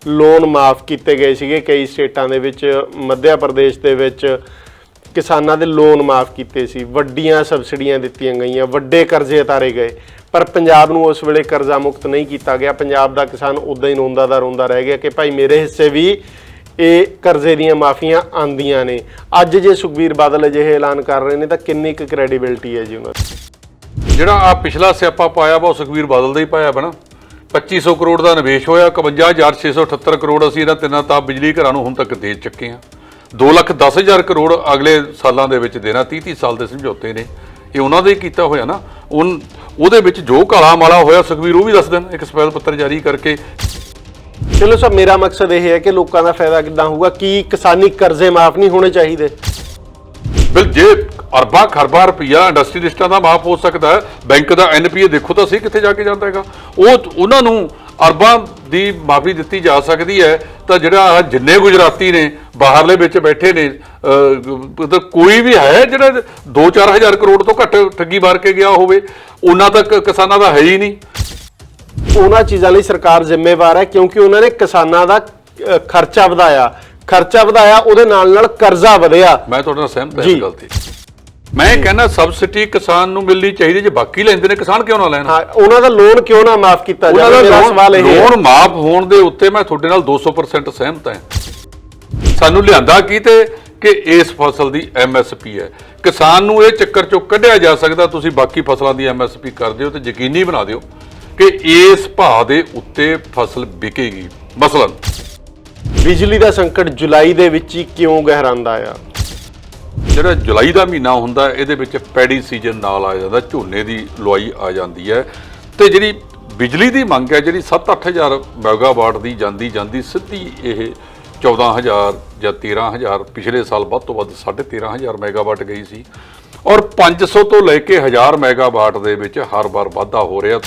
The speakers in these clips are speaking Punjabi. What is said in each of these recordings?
ਲੋਨ माफ़ किए गए ਸੀਗੇ कई स्टेटां ਦੇ ਵਿੱਚ मध्य प्रदेश ਦੇ ਵਿੱਚ किसानां ਦੇ लोन माफ़ ਕੀਤੇ ਸੀ ਵੱਡੀਆਂ ਸਬਸਿਡੀਆਂ ਦਿੱਤੀਆਂ ਗਈਆਂ ਵੱਡੇ ਕਰਜ਼ੇ ਉਤਾਰੇ ਗਏ पर पंजाब ਨੂੰ उस वेले कर्जा मुक्त नहीं किया गया पंजाब का किसान उदा ही रोंदा दा रोंदा रह गया कि भाई मेरे हिस्से भी ये कर्जे ਦੀਆਂ ਮਾਫੀਆਂ ਆਉਂਦੀਆਂ ਨੇ। ਅੱਜ ਜੇ ਸੁਖਬੀਰ ਬਾਦਲ ਅਜਿਹੇ ਐਲਾਨ ਕਰ ਰਹੇ ਨੇ ਤਾਂ ਕਿੰਨੀ ਕੁ ਕ੍ਰੈਡੀਬਿਲਿਟੀ ਹੈ ਜੀ ਉਹਨਾਂ ਦੀ। ਜਿਹੜਾ ਆ ਪਿਛਲਾ ਸਿਆਪਾ ਪਾਇਆ ਵਾ ਉਹ ਸੁਖਬੀਰ ਬਾਦਲ ਦਾ ਹੀ ਪਾਇਆ ਵਾ ਨਾ। 2500 ਕਰੋੜ ਦਾ ਨਿਵੇਸ਼ ਹੋਇਆ 51678 ਕਰੋੜ ਅਸੀਂ ਇਹਨਾਂ ਤਿੰਨਾਂ ਤਾਪ ਬਿਜਲੀ ਘਰਾਂ ਨੂੰ ਹੁਣ ਤੱਕ ਦੇ ਚੁੱਕੇ ਹਾਂ। 2,10,000 ਕਰੋੜ ਅਗਲੇ ਸਾਲਾਂ ਦੇ ਵਿੱਚ ਦੇਣਾ 30 ਸਾਲ ਦੇ ਸਮਝੌਤੇ ਨੇ ਇਹ ਉਹਨਾਂ ਦਾ ਹੀ ਕੀਤਾ ਹੋਇਆ ਨਾ। ਉਹਦੇ ਵਿੱਚ ਜੋ ਕਾਲਾ ਮਾਲਾ ਹੋਇਆ ਸੁਖਬੀਰ ਉਹ ਵੀ ਦੱਸ ਦੇਣ ਇੱਕ ਸਫੈਦ ਪੱਤਰ ਜਾਰੀ ਕਰਕੇ। चलो सर मेरा मकसद यह है कि लोगों का फायदा कितना होगा कि किसानी कर्जे माफ नहीं होने चाहिए। बिल जे अरबा खरबा रुपया इंडस्ट्रीलिस्टां ਦਾ ਮਾਫ ਹੋ ਸਕਦਾ ਹੈ ਬੈਂਕ ਦਾ NPA ਦੇਖੋ ਤਾਂ ਸਹੀ ਕਿੱਥੇ ਜਾ ਕੇ ਜਾਂਦਾ ਹੈਗਾ ਉਹਨਾਂ ਨੂੰ ਅਰਬਾਂ ਦੀ ਮਾਫੀ ਦਿੱਤੀ ਜਾ ਸਕਦੀ ਹੈ ਤਾਂ ਜਿਹੜਾ ਜਿੰਨੇ ਗੁਜਰਾਤੀ ਨੇ ਬਾਹਰਲੇ ਵਿੱਚ ਬੈਠੇ ਨੇ ਕੋਈ ਵੀ ਹੈ ਜਿਹੜਾ 2-4 ਹਜ਼ਾਰ ਕਰੋੜ ਤੋਂ ਘੱਟ ਠੱਗੀ ਮਾਰ ਕੇ ਗਿਆ ਹੋਵੇ ਉਹਨਾਂ ਤੱਕ ਕਿਸਾਨਾਂ ਦਾ ਹੈ ਹੀ ਨਹੀਂ। ਉਹਨਾਂ ਚੀਜ਼ਾਂ ਲਈ ਸਰਕਾਰ ਜ਼ਿੰਮੇਵਾਰ ਹੈ ਕਿਉਂਕਿ ਉਹਨਾਂ ਨੇ ਕਿਸਾਨਾਂ ਦਾ ਖਰਚਾ ਵਧਾਇਆ ਉਹਦੇ ਨਾਲ ਕਰਜ਼ਾ ਵਧਿਆ। ਮੈਂ ਤੁਹਾਡੇ ਨਾਲ ਸਹਿਮਤ ਹਾਂ ਇਸ ਗੱਲ ਤੇ। ਮੈਂ ਕਹਿੰਦਾ ਸਬਸਿਡੀ ਕਿਸਾਨ ਨੂੰ ਮਿਲਣੀ ਚਾਹੀਦੀ ਜੇ ਬਾਕੀ ਲੈਂਦੇ ਨੇ ਕਿਸਾਨ ਕਿਉਂ ਨਾ ਲੈਣ। ਹਾਂ ਉਹਨਾਂ ਦਾ ਲੋਨ ਕਿਉਂ ਨਾ ਮਾਫ ਕੀਤਾ ਜਾਵੇ ਮੇਰਾ ਸਵਾਲ ਇਹ ਹੈ। ਲੋਨ ਮਾਫ ਹੋਣ ਦੇ ਉੱਤੇ ਮੈਂ ਤੁਹਾਡੇ ਨਾਲ 200% ਸਹਿਮਤ ਹਾਂ। ਸਾਨੂੰ ਲਿਆਂਦਾ ਕੀ ਤੇ ਕਿ ਇਸ ਫਸਲ ਦੀ MSP ਹੈ ਕਿਸਾਨ ਨੂੰ ਇਹ ਚੱਕਰ ਚੋਂ ਕੱਢਿਆ ਜਾ ਸਕਦਾ ਤੁਸੀਂ ਬਾਕੀ ਫਸਲਾਂ ਦੀ MSP ਕਰ ਦਿਓ ਤੇ ਯਕੀਨੀ ਬਣਾ ਦਿਓ ਕਿ ਇਸ ਭਾਅ ਦੇ ਉੱਤੇ ਫਸਲ ਵਿਕੇਗੀ। ਮਸਲਨ ਬਿਜਲੀ ਦਾ ਸੰਕਟ ਜੁਲਾਈ ਦੇ ਵਿੱਚ ਹੀ ਕਿਉਂ ਗਹਿਰਾਂਦਾ ਆ। ਜਿਹੜਾ ਜੁਲਾਈ ਦਾ ਮਹੀਨਾ ਹੁੰਦਾ ਇਹਦੇ ਵਿੱਚ ਪੈਡੀ ਸੀਜ਼ਨ ਨਾਲ ਆ ਜਾਂਦਾ ਝੋਨੇ ਦੀ ਲੁਆਈ ਆ ਜਾਂਦੀ ਹੈ ਤੇ ਜਿਹੜੀ ਬਿਜਲੀ ਦੀ ਮੰਗ ਹੈ ਜਿਹੜੀ 7-8 ਮੈਗਾਵਾਟ ਦੀ ਜਾਂਦੀ ਸਿੱਧੀ ਇਹ 14,000 ਜਾਂ 13,000 ਪਿਛਲੇ ਸਾਲ ਵੱਧ ਤੋਂ ਵੱਧ 13,500 ਮੈਗਾਵਾਟ ਗਈ ਸੀ ਔਰ 500 ਤੋਂ ਲੈ ਕੇ 1000 ਮੈਗਾਵਾਟ ਦੇ ਵਿੱਚ ਹਰ ਵਾਰ ਵਾਧਾ ਹੋ ਰਿਹਾ।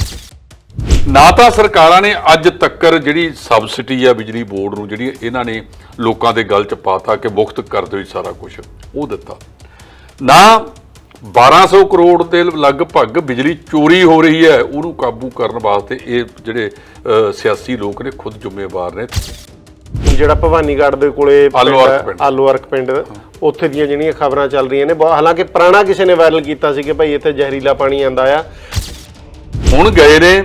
ਨਾ ਤਾਂ ਸਰਕਾਰਾਂ ਨੇ ਅੱਜ ਤੱਕ ਜਿਹੜੀ ਸਬਸਿਡੀ ਆ ਬਿਜਲੀ ਬੋਰਡ ਨੂੰ ਜਿਹੜੀ ਇਹਨਾਂ ਨੇ ਲੋਕਾਂ ਦੇ ਗਲ 'ਚ ਪਾਤਾ ਕਿ ਮੁਫਤ ਕਰ ਦਿਓ ਸਾਰਾ ਕੁਝ ਉਹ ਦਿੱਤਾ ਨਾ 1200 ਕਰੋੜ ਦੇ ਲਗਭਗ ਬਿਜਲੀ ਚੋਰੀ ਹੋ ਰਹੀ ਹੈ ਉਹਨੂੰ ਕਾਬੂ ਕਰਨ ਵਾਸਤੇ ਇਹ ਜਿਹੜੇ ਸਿਆਸੀ ਲੋਕ ਨੇ ਖੁਦ ਜ਼ਿੰਮੇਵਾਰ ਨੇ। ਜਿਹੜਾ ਭਵਾਨੀਗੜ੍ਹ ਦੇ ਕੋਲੇ ਆਲੂ ਅਰਕ ਪਿੰਡ ਉੱਥੇ ਦੀਆਂ ਜਿਹੜੀਆਂ ਖਬਰਾਂ ਚੱਲ ਰਹੀਆਂ ਨੇ ਹਾਲਾਂਕਿ ਪੁਰਾਣਾ ਕਿਸੇ ਨੇ ਵਾਇਰਲ ਕੀਤਾ ਸੀ ਕਿ ਭਾਈ ਇੱਥੇ ਜ਼ਹਿਰੀਲਾ ਪਾਣੀ ਆਂਦਾ ਆ। ਹੁਣ ਗਏ ਨੇ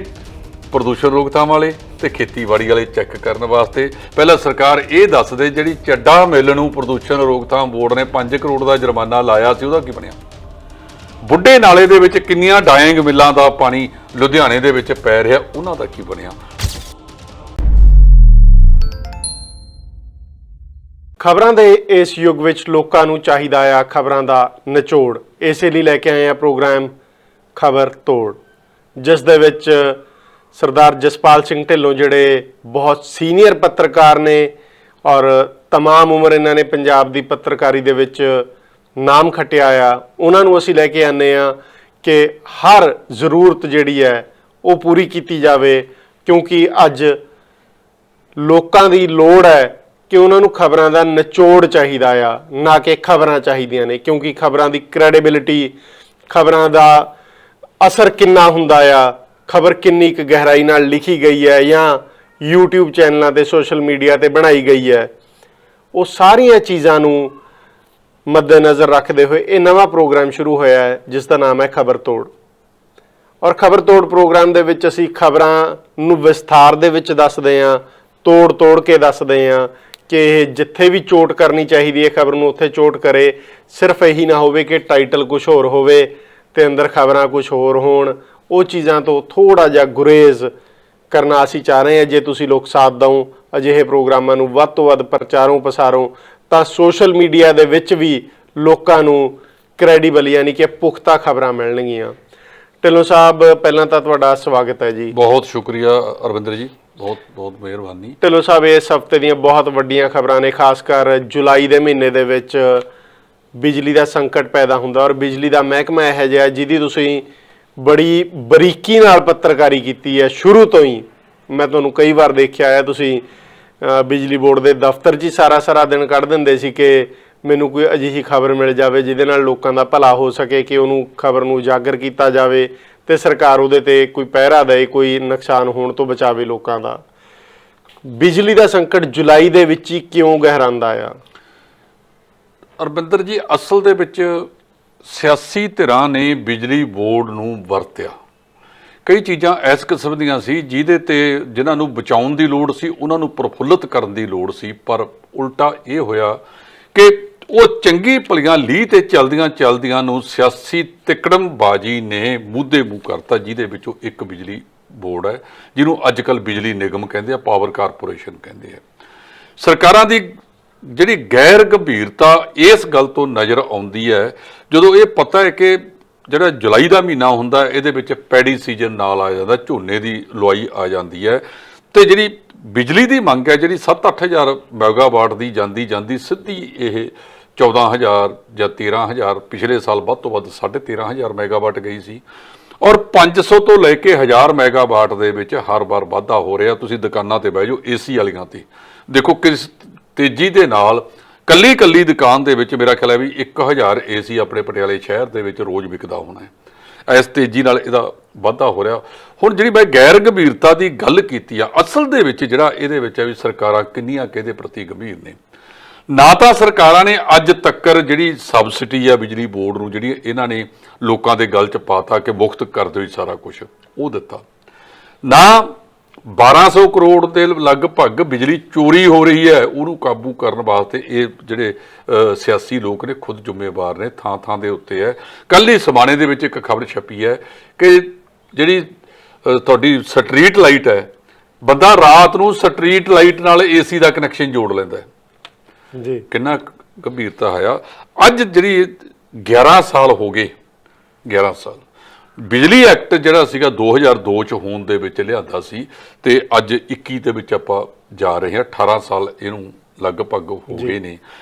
ਪ੍ਰਦੂਸ਼ਣ ਰੋਕਥਾਮ ਵਾਲੇ ਤੇ ਖੇਤੀਬਾੜੀ ਵਾਲੇ ਚੈੱਕ ਕਰਨ ਵਾਸਤੇ। ਪਹਿਲਾਂ ਸਰਕਾਰ ਇਹ ਦੱਸ ਦੇ ਜਿਹੜੀ ਚੱਡਾ ਮਿੱਲ ਨੂੰ ਪ੍ਰਦੂਸ਼ਣ ਰੋਕਥਾਮ ਬੋਰਡ ਨੇ 5 ਕਰੋੜ ਦਾ ਜੁਰਮਾਨਾ ਲਾਇਆ ਸੀ ਉਹਦਾ ਕੀ ਬਣਿਆ। ਬੁੱਢੇ ਨਾਲੇ ਦੇ ਵਿੱਚ ਕਿੰਨੀਆਂ ਡਾਇੰਗ ਮਿੱਲਾਂ ਦਾ ਪਾਣੀ ਲੁਧਿਆਣੇ ਦੇ ਵਿੱਚ ਪੈ ਰਿਹਾ ਉਹਨਾਂ ਦਾ ਕੀ ਬਣਿਆ। ਖਬਰਾਂ ਦੇ ਇਸ ਯੁੱਗ ਵਿੱਚ ਲੋਕਾਂ ਨੂੰ ਚਾਹੀਦਾ ਆ ਖਬਰਾਂ ਦਾ ਨਿਚੋੜ। ਇਸੇ ਲਈ ਲੈ ਕੇ ਆਏ ਆ ਪ੍ਰੋਗਰਾਮ ਖਬਰ ਤੋੜ ਜਿਸ ਦੇ ਵਿੱਚ ਸਰਦਾਰ ਜਸਪਾਲ ਸਿੰਘ ਢਿੱਲੋਂ ਜਿਹੜੇ ਬਹੁਤ ਸੀਨੀਅਰ ਪੱਤਰਕਾਰ ਨੇ ਔਰ तमाम ਉਮਰ ਇਹਨਾਂ ਨੇ ਪੰਜਾਬ ਦੀ ਪੱਤਰਕਾਰੀ ਦੇ ਵਿੱਚ ਨਾਮ ਖੱਟਿਆ ਆ ਉਹਨਾਂ ਨੂੰ ਅਸੀਂ ਲੈ ਕੇ ਆਨੇ ਆ ਕਿ ਹਰ ਜ਼ਰੂਰਤ ਜਿਹੜੀ ਹੈ ਉਹ ਪੂਰੀ ਕੀਤੀ ਜਾਵੇ ਕਿਉਂਕਿ ਅੱਜ ਲੋਕਾਂ ਦੀ ਲੋੜ ਹੈ ਕਿ ਉਹਨਾਂ ਨੂੰ ਖਬਰਾਂ ਦਾ ਨਿਚੋੜ ਚਾਹੀਦਾ ਆ ਨਾ ਕਿ ਖਬਰਾਂ ਚਾਹੀਦੀਆਂ ਨੇ ਕਿਉਂਕਿ ਖਬਰਾਂ ਦੀ ਕ੍ਰੈਡੀਬਿਲਿਟੀ ਖਬਰਾਂ ਦਾ ਅਸਰ ਕਿੰਨਾ ਹੁੰਦਾ ਆ ਖਬਰ ਕਿੰਨੀ ਕੁ ਗਹਿਰਾਈ ਨਾਲ ਲਿਖੀ ਗਈ ਹੈ ਜਾਂ YouTube ਚੈਨਲਾਂ ਤੇ ਸੋਸ਼ਲ ਮੀਡੀਆ ਤੇ ਬਣਾਈ ਗਈ ਹੈ ਉਹ ਸਾਰੀਆਂ ਚੀਜ਼ਾਂ ਨੂੰ ਮੱਦੇਨਜ਼ਰ ਰੱਖਦੇ ਹੋਏ ਇਹ ਨਵਾਂ ਪ੍ਰੋਗਰਾਮ ਸ਼ੁਰੂ ਹੋਇਆ ਹੈ ਜਿਸ ਦਾ ਨਾਮ ਹੈ ਖਬਰ ਤੋੜ। ਔਰ ਖਬਰ ਤੋੜ ਪ੍ਰੋਗਰਾਮ ਦੇ ਵਿੱਚ ਅਸੀਂ ਖਬਰਾਂ ਨੂੰ ਵਿਸਥਾਰ ਦੇ ਵਿੱਚ ਦੱਸਦੇ ਹਾਂ ਤੋੜ ਕੇ ਦੱਸਦੇ ਹਾਂ ਕਿ ਇਹ ਜਿੱਥੇ ਵੀ ਚੋਟ ਕਰਨੀ ਚਾਹੀਦੀ ਹੈ ਖਬਰ ਨੂੰ ਉੱਥੇ ਚੋਟ ਕਰੇ। ਸਿਰਫ ਇਹੀ ਨਾ ਹੋਵੇ ਕਿ ਟਾਈਟਲ ਕੁਝ ਹੋਰ ਹੋਵੇ ਤੇ ਅੰਦਰ ਖਬਰਾਂ ਕੁਝ ਹੋਰ ਹੋਣ। ਉਹ ਚੀਜ਼ਾਂ ਤੋਂ ਥੋੜਾ ਜਿਹਾ ਗੁਰੇਜ਼ ਕਰਨਾ ਅਸੀਂ ਚਾਹ ਰਹੇ ਹਾਂ। ਜੇ ਤੁਸੀਂ ਲੋਕ ਸਾਥ ਦਿਓ ਅਜਿਹੇ ਪ੍ਰੋਗਰਾਮਾਂ ਨੂੰ ਵੱਧ ਤੋਂ ਵੱਧ ਪ੍ਰਚਾਰੋਂ ਪਸਾਰੋਂ ਤਾਂ ਸੋਸ਼ਲ ਮੀਡੀਆ ਦੇ ਵਿੱਚ ਵੀ ਲੋਕਾਂ ਨੂੰ ਕ੍ਰੈਡੀਬਲ ਯਾਨੀ ਕਿ ਪੁਖਤਾ ਖਬਰਾਂ ਮਿਲਣਗੀਆਂ। ਢਿੱਲੋਂ ਸਾਹਿਬ ਪਹਿਲਾਂ ਤਾਂ ਤੁਹਾਡਾ ਸਵਾਗਤ ਹੈ ਜੀ। ਬਹੁਤ ਸ਼ੁਕਰੀਆ ਅਰਵਿੰਦਰ ਜੀ ਬਹੁਤ ਮਿਹਰਬਾਨੀ। ਢਿੱਲੋਂ ਸਾਹਿਬ ਇਸ ਹਫ਼ਤੇ ਦੀਆਂ ਬਹੁਤ ਵੱਡੀਆਂ ਖਬਰਾਂ ਨੇ ਖਾਸ ਕਰ ਜੁਲਾਈ ਦੇ ਮਹੀਨੇ ਦੇ ਵਿੱਚ ਬਿਜਲੀ ਦਾ ਸੰਕਟ ਪੈਦਾ ਹੁੰਦਾ ਔਰ ਬਿਜਲੀ ਦਾ ਮਹਿਕਮਾ ਇਹੋ ਜਿਹਾ ਜਿਹਦੀ ਤੁਸੀਂ ਬੜੀ ਬਰੀਕੀ ਨਾਲ ਪੱਤਰਕਾਰੀ ਕੀਤੀ ਹੈ ਸ਼ੁਰੂ ਤੋਂ ਹੀ। ਮੈਂ ਤੁਹਾਨੂੰ ਕਈ ਵਾਰ ਦੇਖਿਆ ਹੈ ਤੁਸੀਂ ਬਿਜਲੀ ਬੋਰਡ ਦੇ ਦਫ਼ਤਰ 'ਚ ਹੀ ਸਾਰਾ ਦਿਨ ਕੱਢ ਦਿੰਦੇ ਸੀ ਕਿ ਮੈਨੂੰ ਕੋਈ ਅਜਿਹੀ ਖਬਰ ਮਿਲ ਜਾਵੇ ਜਿਹਦੇ ਨਾਲ ਲੋਕਾਂ ਦਾ ਭਲਾ ਹੋ ਸਕੇ ਕਿ ਉਹਨੂੰ ਖਬਰ ਨੂੰ ਉਜਾਗਰ ਕੀਤਾ ਜਾਵੇ ਤੇ ਸਰਕਾਰ ਉਹਦੇ ਤੇ ਕੋਈ ਪਹਿਰਾ ਦੇ ਕੋਈ ਨੁਕਸਾਨ ਹੋਣ ਤੋਂ ਬਚਾਵੇ ਲੋਕਾਂ ਦਾ। ਬਿਜਲੀ ਦਾ ਸੰਕਟ ਜੁਲਾਈ ਦੇ ਵਿੱਚ ਹੀ ਕਿਉਂ ਗਹਿਰਾਂਦਾ ਆ? ਅਰਵਿੰਦਰ ਜੀ, ਅਸਲ ਦੇ ਵਿੱਚ ਸਿਆਸੀ ਧਿਰਾਂ ਨੇ ਬਿਜਲੀ ਬੋਰਡ ਨੂੰ ਵਰਤਿਆ। ਕਈ ਚੀਜ਼ਾਂ ਇਸ ਕਿਸਮ ਦੀਆਂ ਸੀ ਜਿਨ੍ਹਾਂ ਨੂੰ ਬਚਾਉਣ ਦੀ ਲੋੜ ਸੀ, ਉਹਨਾਂ ਨੂੰ ਪ੍ਰਫੁੱਲਤ ਕਰਨ ਦੀ ਲੋੜ ਸੀ, ਪਰ ਉਲਟਾ ਇਹ ਹੋਇਆ ਕਿ ਉਹ ਚੰਗੀ ਭਲੀਆਂ ਲੀਹ ਤੇ ਚਲਦਿਆਂ ਨੂੰ ਸਿਆਸੀ ਤਿਕੜਮਬਾਜ਼ੀ ਨੇ ਮੂਧੇ ਮੂੰਹ ਕਰਤਾ, ਜਿਹਦੇ ਵਿੱਚੋਂ ਇੱਕ ਬਿਜਲੀ ਬੋਰਡ ਹੈ, ਜਿਹਨੂੰ ਅੱਜ ਕੱਲ੍ਹ ਬਿਜਲੀ ਨਿਗਮ ਕਹਿੰਦੇ ਆ, ਪਾਵਰ ਕਾਰਪੋਰੇਸ਼ਨ ਕਹਿੰਦੇ ਆ। ਸਰਕਾਰਾਂ ਦੀ ਜਿਹੜੀ ਗੈਰ ਗੰਭੀਰਤਾ ਇਸ ਗੱਲ ਤੋਂ ਨਜ਼ਰ ਆਉਂਦੀ ਹੈ ਜਦੋਂ ਇਹ ਪਤਾ ਹੈ ਕਿ ਜਿਹੜਾ ਜੁਲਾਈ ਦਾ ਮਹੀਨਾ ਹੁੰਦਾ, ਇਹਦੇ ਵਿੱਚ ਪੈਡੀ ਸੀਜ਼ਨ ਨਾਲ ਆ ਜਾਂਦਾ, ਝੋਨੇ ਦੀ ਲੁਆਈ ਆ ਜਾਂਦੀ ਹੈ, ਤੇ ਜਿਹੜੀ ਬਿਜਲੀ ਦੀ ਮੰਗ ਹੈ ਜਿਹੜੀ 7-8 ਹਜ਼ਾਰ ਮੈਗਾਵਾਟ ਦੀ ਜਾਂਦੀ ਸਿੱਧੀ ਇਹ 14,000 ਜਾਂ 13,000, ਪਿਛਲੇ ਸਾਲ ਵੱਧ ਤੋਂ ਵੱਧ 13,500 ਮੈਗਾਵਾਟ ਗਈ ਸੀ, ਔਰ 500 ਤੋਂ ਲੈ ਕੇ 1000 ਮੈਗਾਵਾਟ ਦੇ ਵਿੱਚ ਹਰ ਵਾਰ ਵਾਧਾ ਹੋ ਰਿਹਾ। ਤੁਸੀਂ ਦੁਕਾਨਾਂ ਤੇ ਬਹਿ ਜਾਓ, ਏਸੀ ਵਾਲੀਆਂ ਤੇ ਦੇਖੋ ਕਿਸ ਤੇਜ਼ੀ ਦੇ ਨਾਲ ਕੱਲੀ ਦੁਕਾਨ ਦੇ ਵਿੱਚ ਮੇਰਾ ਖਿਆਲ ਹੈ ਵੀ 1000 ਏਸੀ ਆਪਣੇ ਪਟਿਆਲੇ ਸ਼ਹਿਰ ਦੇ ਵਿੱਚ ਰੋਜ਼ ਵਿਕਦਾ ਹੋਣਾ ਹੈ। ਇਸ ਤੇਜ਼ੀ ਨਾਲ ਇਹਦਾ ਵਾਧਾ ਹੋ ਰਿਹਾ। ਹੁਣ ਜਿਹੜੀ ਮੈਂ ਗੈਰ ਗੰਭੀਰਤਾ ਦੀ ਗੱਲ ਕੀਤੀ ਆ, ਅਸਲ ਦੇ ਵਿੱਚ ਜਿਹੜਾ ਇਹਦੇ ਵਿੱਚ ਹੈ ਵੀ ਸਰਕਾਰਾਂ ਕਿੰਨੀਆਂ ਕਿਹਦੇ ਪ੍ਰਤੀ ਗੰਭੀਰ ਨੇ। ਨਾ ਤਾਂ ਸਰਕਾਰਾਂ ਨੇ ਅੱਜ ਤੱਕ ਜਿਹੜੀ ਸਬਸਿਡੀ ਆ ਬਿਜਲੀ ਬੋਰਡ ਨੂੰ, ਜਿਹੜੀ ਇਹਨਾਂ ਨੇ ਲੋਕਾਂ ਦੇ ਗਲ 'ਚ ਪਾਤਾ ਕਿ ਮੁਫਤ ਕਰ ਦਿਓ ਸਾਰਾ ਕੁਝ, ਉਹ ਦਿੱਤਾ। ਨਾ 1200 ਕਰੋੜ ਦੇ ਲਗਭਗ ਬਿਜਲੀ ਚੋਰੀ ਹੋ ਰਹੀ ਹੈ, ਉਹਨੂੰ ਕਾਬੂ ਕਰਨ ਵਾਸਤੇ ਇਹ ਜਿਹੜੇ ਸਿਆਸੀ ਲੋਕ ਨੇ ਖੁਦ ਜ਼ਿੰਮੇਵਾਰ ਨੇ, ਥਾਂ ਦੇ ਉੱਤੇ ਹੈ। ਕੱਲ੍ਹ ਹੀ ਸਮਾਣੇ ਦੇ ਵਿੱਚ ਇੱਕ ਖਬਰ ਛਪੀ ਹੈ ਕਿ ਜਿਹੜੀ ਤੁਹਾਡੀ ਸਟਰੀਟ ਲਾਈਟ ਹੈ, ਬੰਦਾ ਰਾਤ ਨੂੰ ਸਟਰੀਟ ਲਾਈਟ ਨਾਲ ਏਸੀ ਦਾ ਕਨੈਕਸ਼ਨ ਜੋੜ ਲੈਂਦਾ ਹੈ ਜੀ। ਕਿੰਨਾ ਗੰਭੀਰਤਾ ਹੋਇਆ। ਅੱਜ ਜਿਹੜੀ 11 ਸਾਲ ਹੋ ਗਏ, 11 ਸਾਲ ਬਿਜਲੀ ਐਕਟ ਜਿਹੜਾ ਸੀਗਾ 2002 ਚ ਹੋਂਦ ਦੇ ਵਿੱਚ ਲਿਆਂਦਾ ਸੀ, ਤੇ ਅੱਜ 21 ਦੇ ਵਿੱਚ ਆਪਾਂ ਜਾ ਰਹੇ ਹਾਂ। 18 ਸਾਲ ਇਹਨੂੰ ਲਗਭਗ ਹੋ ਗਏ ਨੇ,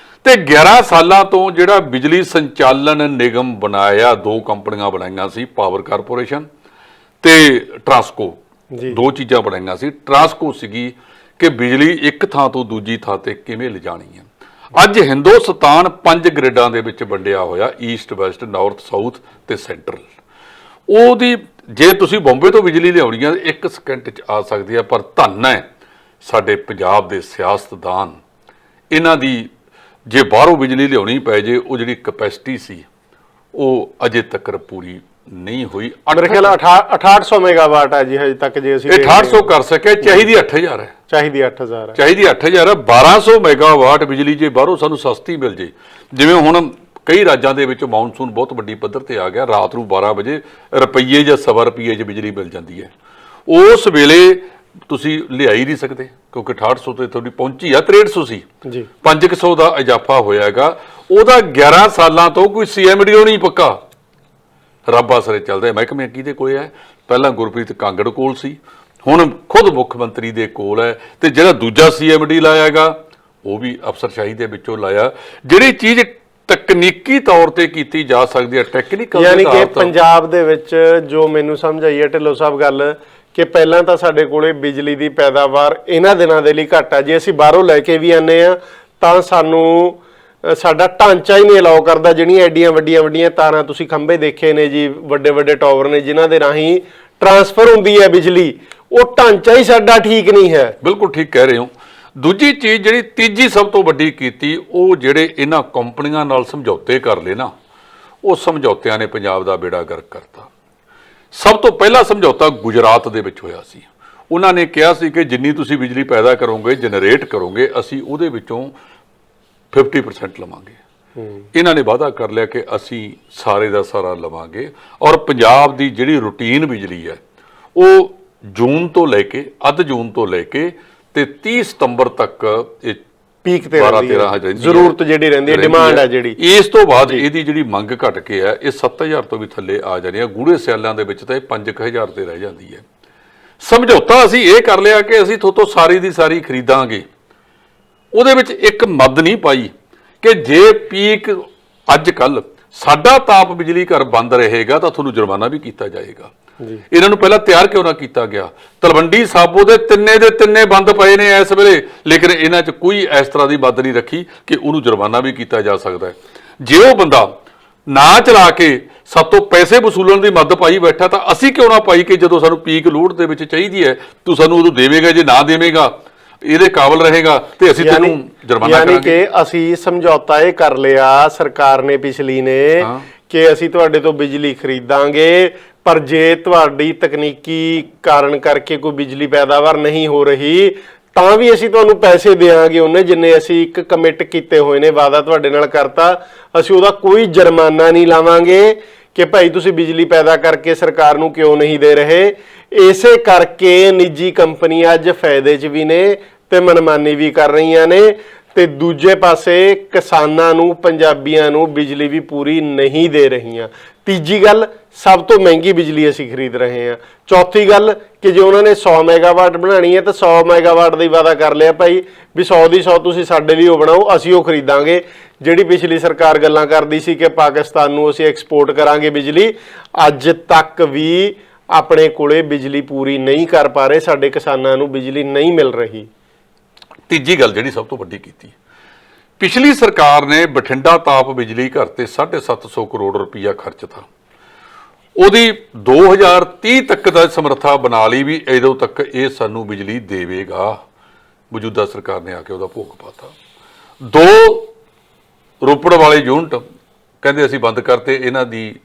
ਤੇ 11 ਸਾਲਾਂ ਤੋਂ ਜਿਹੜਾ ਬਿਜਲੀ ਸੰਚਾਲਨ ਨਿਗਮ ਬਣਾਇਆ, 2 ਕੰਪਨੀਆਂ ਬਣਾਈਆਂ ਸੀ, ਪਾਵਰ ਕਾਰਪੋਰੇਸ਼ਨ ਤੇ ਟਰਾਂਸਕੋ। 2 ਚੀਜ਼ਾਂ ਬਣਾਈਆਂ ਸੀ। ਟਰਾਂਸਕੋ ਸੀਗੀ ਕਿ ਬਿਜਲੀ ਇੱਕ ਥਾਂ ਤੋਂ ਦੂਜੀ ਥਾਂ ਤੇ ਕਿਵੇਂ ਲਿਜਾਣੀ ਹੈ। ਅੱਜ ਹਿੰਦੁਸਤਾਨ 5 ਗ੍ਰਿਡਾਂ ਦੇ ਵਿੱਚ ਵੰਡਿਆ ਹੋਇਆ, ਈਸਟ ਵੈਸਟ, ਨਾਰਥ ਸਾਊਥ ਤੇ ਸੈਂਟਰਲ। ਉਹਦੀ ਜੇ ਤੁਸੀਂ ਬੰਬੇ ਤੋਂ ਬਿਜਲੀ ਲਿਆਉਣੀ ਹੈ 1 ਸਕਿੰਟ 'ਚ ਆ ਸਕਦੀ ਹੈ, ਪਰ ਧੰਨ ਹੈ ਸਾਡੇ ਪੰਜਾਬ ਦੇ ਸਿਆਸਤਦਾਨ, ਇਹਨਾਂ ਦੀ ਜੇ ਬਾਹਰੋਂ ਬਿਜਲੀ ਲਿਆਉਣੀ ਪੈ ਜੇ, ਉਹ ਜਿਹੜੀ ਕਪੈਸਿਟੀ ਸੀ ਉਹ ਅਜੇ ਤੱਕ ਪੂਰੀ ਨਹੀਂ ਹੋਈ। ਮੇਰੇ ਖਿਆਲ 6800 ਮੈਗਾਵਾਟ ਹੈ ਜੀ ਹਜੇ ਤੱਕ। ਜੇ ਅਸੀਂ 6800 ਕਰ ਸਕਿਆ, ਚਾਹੀਦੀ 8000 ਹੈ, ਚਾਹੀਦੀ 8000 ਹੈ, ਚਾਹੀਦੀ 8000 ਹੈ। 1200 ਮੈਗਾਵਾਟ ਬਿਜਲੀ ਜੇ ਬਾਹਰੋਂ ਸਾਨੂੰ ਸਸਤੀ ਮਿਲ ਜੇ, ਜਿਵੇਂ ਹੁਣ ਕਈ ਰਾਜਾਂ ਦੇ ਵਿੱਚ ਮੌਨਸੂਨ ਬਹੁਤ ਵੱਡੀ ਪੱਧਰ ਤੇ ਆ ਗਿਆ, ਰਾਤ ਨੂੰ 12 ਵਜੇ ਰੁਪਈਏ ਜਾਂ ਸਵਾ ਰੁਪਈਏ 'ਚ ਬਿਜਲੀ ਮਿਲ ਜਾਂਦੀ ਹੈ। ਉਸ ਵੇਲੇ ਤੁਸੀਂ ਲਿਆ ਹੀ ਨਹੀਂ ਸਕਦੇ, ਕਿਉਂਕਿ 6800 ਤੇ ਤੁਹਾਡੀ ਪਹੁੰਚੀ ਆ 6300 ਸੀ ਜੀ, 500 ਦਾ ਇਜ਼ਾਫਾ ਹੋਇਆ ਹੈਗਾ। ਉਹਦਾ 11 ਸਾਲਾਂ ਤੋਂ ਕੋਈ CMDO ਨਹੀਂ ਪੱਕਾ, ਰੱਬ ਆਸਰੇ ਚੱਲਦਾ। ਮਹਿਕਮੇ ਕਿਹਦੇ ਕੋਲ ਹੈ? ਪਹਿਲਾਂ ਗੁਰਪ੍ਰੀਤ ਕਾਂਗੜ ਕੋਲ ਸੀ, ਹੁਣ ਖੁਦ ਮੁੱਖ ਮੰਤਰੀ ਦੇ ਕੋਲ ਹੈ, ਤੇ ਜਿਹੜਾ ਦੂਜਾ CMD ਲਾਇਆ ਹੈਗਾ ਉਹ ਵੀ ਅਫਸਰਸ਼ਾਹੀ ਦੇ ਵਿੱਚੋਂ ਲਾਇਆ। ਜਿਹੜੀ ਚੀਜ਼ ਤਕਨੀਕੀ ਤੌਰ ਤੇ ਕੀਤੀ ਜਾ ਸਕਦੀ ਹੈ, ਟੈਕਨੀਕਲ, ਯਾਨੀ ਕਿ ਪੰਜਾਬ ਦੇ ਵਿੱਚ ਜੋ ਮੈਨੂੰ ਸਮਝ ਆਈ ਹੈ ਢਿੱਲੋਂ ਸਾਹਿਬ ਗੱਲ, ਕਿ ਪਹਿਲਾਂ ਤਾਂ ਸਾਡੇ ਕੋਲੇ ਬਿਜਲੀ ਦੀ ਪੈਦਾਵਾਰ ਇਹਨਾਂ ਦਿਨਾਂ ਦੇ ਲਈ ਘੱਟ ਹੈ। ਜੇ ਅਸੀਂ ਬਾਹਰੋਂ ਲੈ ਕੇ ਵੀ ਆਨੇ ਆ ਤਾਂ ਸਾਨੂੰ ਸਾਡਾ ਢਾਂਚਾ ਹੀ ਨਹੀਂ ਅਲਾਉ ਕਰਦਾ। ਜਿਹੜੀਆਂ ਐਡੀਆਂ ਵੱਡੀਆਂ ਤਾਰਾਂ ਤੁਸੀਂ ਖੰਭੇ ਦੇਖੇ ਨੇ ਜੀ, ਵੱਡੇ ਟਾਵਰ ਨੇ ਜਿਨ੍ਹਾਂ ਦੇ ਰਾਹੀਂ ਟਰਾਂਸਫਰ ਹੁੰਦੀ ਹੈ ਬਿਜਲੀ, ਉਹ ਢਾਂਚਾ ਹੀ ਸਾਡਾ ਠੀਕ ਨਹੀਂ ਹੈ। ਬਿਲਕੁਲ ਠੀਕ ਕਹਿ ਰਹੇ ਹੋ। ਦੂਜੀ ਚੀਜ਼ ਜਿਹੜੀ ਤੀਜੀ ਸਭ ਤੋਂ ਵੱਡੀ ਕੀਤੀ, ਉਹ ਜਿਹੜੇ ਇਹਨਾਂ ਕੰਪਨੀਆਂ ਨਾਲ ਸਮਝੌਤੇ ਕਰ ਲਏ ਨਾ, ਉਹ ਸਮਝੌਤਿਆਂ ਨੇ ਪੰਜਾਬ ਦਾ ਬੇੜਾ ਗਰਕ ਕਰਤਾ। ਸਭ ਤੋਂ ਪਹਿਲਾ ਸਮਝੌਤਾ ਗੁਜਰਾਤ ਦੇ ਵਿੱਚ ਹੋਇਆ ਸੀ। ਉਹਨਾਂ ਨੇ ਕਿਹਾ ਸੀ ਕਿ ਜਿੰਨੀ ਤੁਸੀਂ ਬਿਜਲੀ ਪੈਦਾ ਕਰੋਗੇ, ਜਨਰੇਟ ਕਰੋਗੇ, ਅਸੀਂ ਉਹਦੇ ਵਿੱਚੋਂ 50% ਲਵਾਂਗੇ। ਇਹਨਾਂ ਨੇ ਵਾਅਦਾ ਕਰ ਲਿਆ ਕਿ ਅਸੀਂ ਸਾਰੇ ਦਾ ਸਾਰਾ ਲਵਾਂਗੇ, ਔਰ ਪੰਜਾਬ ਦੀ ਜਿਹੜੀ ਰੂਟੀਨ ਬਿਜਲੀ ਹੈ ਉਹ ਜੂਨ ਤੋਂ ਲੈ ਕੇ ਅੱਧ ਜੂਨ ਤੋਂ ਲੈ ਕੇ ਤੇ 30 ਸਤੰਬਰ ਤੱਕ ਇਹ ਪੀਕ ਤੇ ਜ਼ਰੂਰਤ ਜਿਹੜੀ ਰਹਿੰਦੀ ਹੈ, ਡਿਮਾਂਡ ਹੈ ਜਿਹੜੀ। ਇਸ ਤੋਂ ਬਾਅਦ ਇਹਦੀ ਜਿਹੜੀ ਮੰਗ ਘਟ ਕੇ ਹੈ, ਇਹ 7000 ਤੋਂ ਵੀ ਥੱਲੇ ਆ ਜਾਣੀ ਹੈ। ਗੂੜੇ ਸਿਆਲਾਂ ਦੇ ਵਿੱਚ ਤਾਂ ਇਹ 5000 ਤੇ ਰਹਿ ਜਾਂਦੀ ਹੈ। ਸਮਝੌਤਾ ਅਸੀਂ ਇਹ ਕਰ ਲਿਆ ਕਿ ਅਸੀਂ ਤੁਹਾਤੋਂ ਸਾਰੀ ਦੀ ਸਾਰੀ ਖਰੀਦਾਂਗੇ। ਉਹਦੇ ਵਿੱਚ ਇੱਕ ਮੱਦ ਨਹੀਂ ਪਾਈ ਕਿ ਜੇ ਪੀਕ ਅੱਜ ਕੱਲ ਸਾਡਾ ਤਾਪ ਬਿਜਲੀ ਘਰ ਬੰਦ ਰਹੇਗਾ ਤਾਂ ਤੁਹਾਨੂੰ ਜੁਰਮਾਨਾ ਵੀ ਕੀਤਾ ਜਾਏਗਾ। ਇਹਨਾਂ ਨੂੰ ਪਹਿਲਾਂ ਤਿਆਰ ਕਿਉਂ ਨਾ ਕੀਤਾ ਗਿਆ? ਤਲਵੰਡੀ ਸਾਬੋ ਦੇ ਤਿੰਨੇ ਬੰਦ ਪਏ ਨੇ ਇਸ ਵੇਲੇ, ਲੇਕਿਨ ਇਹਨਾਂ 'ਚ ਕੋਈ ਇਸ ਤਰ੍ਹਾਂ ਦੀ ਮੱਦ ਨਹੀਂ ਰੱਖੀ ਕਿ ਉਹਨੂੰ ਜੁਰਮਾਨਾ ਵੀ ਕੀਤਾ ਜਾ ਸਕਦਾ ਹੈ। ਜੇ ਉਹ ਬੰਦਾ ਨਾ ਚਲਾ ਕੇ ਸਾਤੋਂ ਪੈਸੇ ਵਸੂਲਣ ਦੀ ਮੱਦ ਪਾਈ ਬੈਠਾ, ਤਾਂ ਅਸੀਂ ਕਿਉਂ ਨਾ ਪਾਈ ਕਿ ਜਦੋਂ ਸਾਨੂੰ ਪੀਕ ਲੋਡ ਦੇ ਵਿੱਚ ਚਾਹੀਦੀ ਹੈ ਤੂੰ ਸਾਨੂੰ ਉਦੋਂ ਦੇਵੇਗਾ, ਜੇ ਨਾ ਦੇਵੇਗਾ ਇਹਦੇ ਕਾਬਲ ਰਹੇਗਾ ਤੇ ਅਸੀਂ ਤੈਨੂੰ ਜੁਰਮਾਨਾ ਯਾਨੀ ਕਰਾਂਗੇ। ਕਿ ਅਸੀਂ ਸਮਝੌਤਾ ਇਹ ਕਰ ਲਿਆ ਸਰਕਾਰ ਨੇ ਪਿਛਲੀ ਨੇ ਕਿ ਅਸੀਂ ਤੁਹਾਡੇ ਤੋਂ ਬਿਜਲੀ ਖਰੀਦਾਂਗੇ, ਪਰ ਜੇ ਤੁਹਾਡੀ ਤਕਨੀਕੀ ਕਾਰਨ ਕਰਕੇ ਕੋਈ ਬਿਜਲੀ ਪੈਦਾਵਾਰ ਨਹੀਂ ਹੋ ਰਹੀ ਤਾਂ ਵੀ ਅਸੀਂ ਤੁਹਾਨੂੰ ਪੈਸੇ ਦੇਵਾਂਗੇ ਉਹਨੇ ਜਿੰਨੇ ਅਸੀਂ ਇੱਕ ਕਮਿਟ ਕੀਤੇ ਹੋਏ ਨੇ, ਵਾਅਦਾ ਤੁਹਾਡੇ ਨਾਲ ਕਰਤਾ, ਅਸੀਂ ਉਹਦਾ ਕੋਈ ਜੁਰਮਾਨਾ ਨਹੀਂ ਲਾਵਾਂਗੇ ਕਿ ਭਾਈ ਤੁਸੀਂ ਬਿਜਲੀ ਪੈਦਾ ਕਰਕੇ ਸਰਕਾਰ ਨੂੰ ਕਿਉਂ ਨਹੀਂ ਦੇ ਰਹੇ। ਇਸੇ ਕਰਕੇ ਨਿੱਜੀ ਕੰਪਨੀਆਂ ਅੱਜ ਫਾਇਦੇ 'ਚ ਵੀ ਨੇ ਤੇ ਮਨਮਾਨੀ ਵੀ ਕਰ ਰਹੀਆਂ ਨੇ, ਤੇ ਦੂਜੇ ਪਾਸੇ ਕਿਸਾਨਾਂ ਨੂੰ, ਪੰਜਾਬੀਆਂ ਨੂੰ ਬਿਜਲੀ ਵੀ ਪੂਰੀ ਨਹੀਂ ਦੇ ਰਹੀਆਂ। ਤੀਜੀ ਗੱਲ, ਸਭ ਤੋਂ ਮਹਿੰਗੀ ਬਿਜਲੀ ਅਸੀਂ ਖਰੀਦ ਰਹੇ ਹਾਂ। ਚੌਥੀ ਗੱਲ ਕਿ ਜੇ ਉਹਨਾਂ ਨੇ 100 ਮੈਗਾਵਾਟ ਬਣਾਉਣੀ ਹੈ ਤਾਂ 100 ਮੈਗਾਵਾਟ ਦਾ ਹੀ ਵਾਅਦਾ ਕਰ ਲਿਆ ਭਾਈ ਵੀ 100 ਦੀ 100 ਤੁਸੀਂ ਸਾਡੇ ਲਈ ਉਹ ਬਣਾਓ, ਅਸੀਂ ਉਹ ਖਰੀਦਾਂਗੇ। ਜਿਹੜੀ ਪਿਛਲੀ ਸਰਕਾਰ ਗੱਲਾਂ ਕਰਦੀ ਸੀ ਕਿ ਪਾਕਿਸਤਾਨ ਨੂੰ ਅਸੀਂ ਐਕਸਪੋਰਟ ਕਰਾਂਗੇ ਬਿਜਲੀ, ਅੱਜ ਤੱਕ ਵੀ ਆਪਣੇ ਕੋਲੇ ਬਿਜਲੀ ਪੂਰੀ ਨਹੀਂ ਕਰ ਪਾ ਰਹੇ, ਸਾਡੇ ਕਿਸਾਨਾਂ ਨੂੰ ਬਿਜਲੀ ਨਹੀਂ ਮਿਲ ਰਹੀ। ਤੀਜੀ ਗੱਲ ਜਿਹੜੀ ਸਭ ਤੋਂ ਵੱਡੀ ਕੀਤੀ, ਪਿਛਲੀ ਸਰਕਾਰ ਨੇ ਬਠਿੰਡਾ ਤਾਪ ਬਿਜਲੀ ਘਰ ਤੇ 750 ਕਰੋੜ ਰੁਪਈਆ ਖਰਚਤਾ। ਉਹਦੀ 2030 ਤੱਕ ਦਾ ਸਮਰੱਥਾ ਬਣਾ ਲਈ ਵੀ ਇਦੋਂ ਤੱਕ ਇਹ ਸਾਨੂੰ ਬਿਜਲੀ ਦੇਵੇਗਾ। ਮੌਜੂਦਾ ਸਰਕਾਰ ਨੇ ਆ ਕੇ ਉਹਦਾ ਭੋਗ ਪਾਤਾ। 2 ਰੋਪੜ ਵਾਲੇ ਯੂਨਿਟ ਕਹਿੰਦੇ ਅਸੀਂ ਬੰਦ ਕਰਤੇ, ਇਹਨਾਂ ਦੀ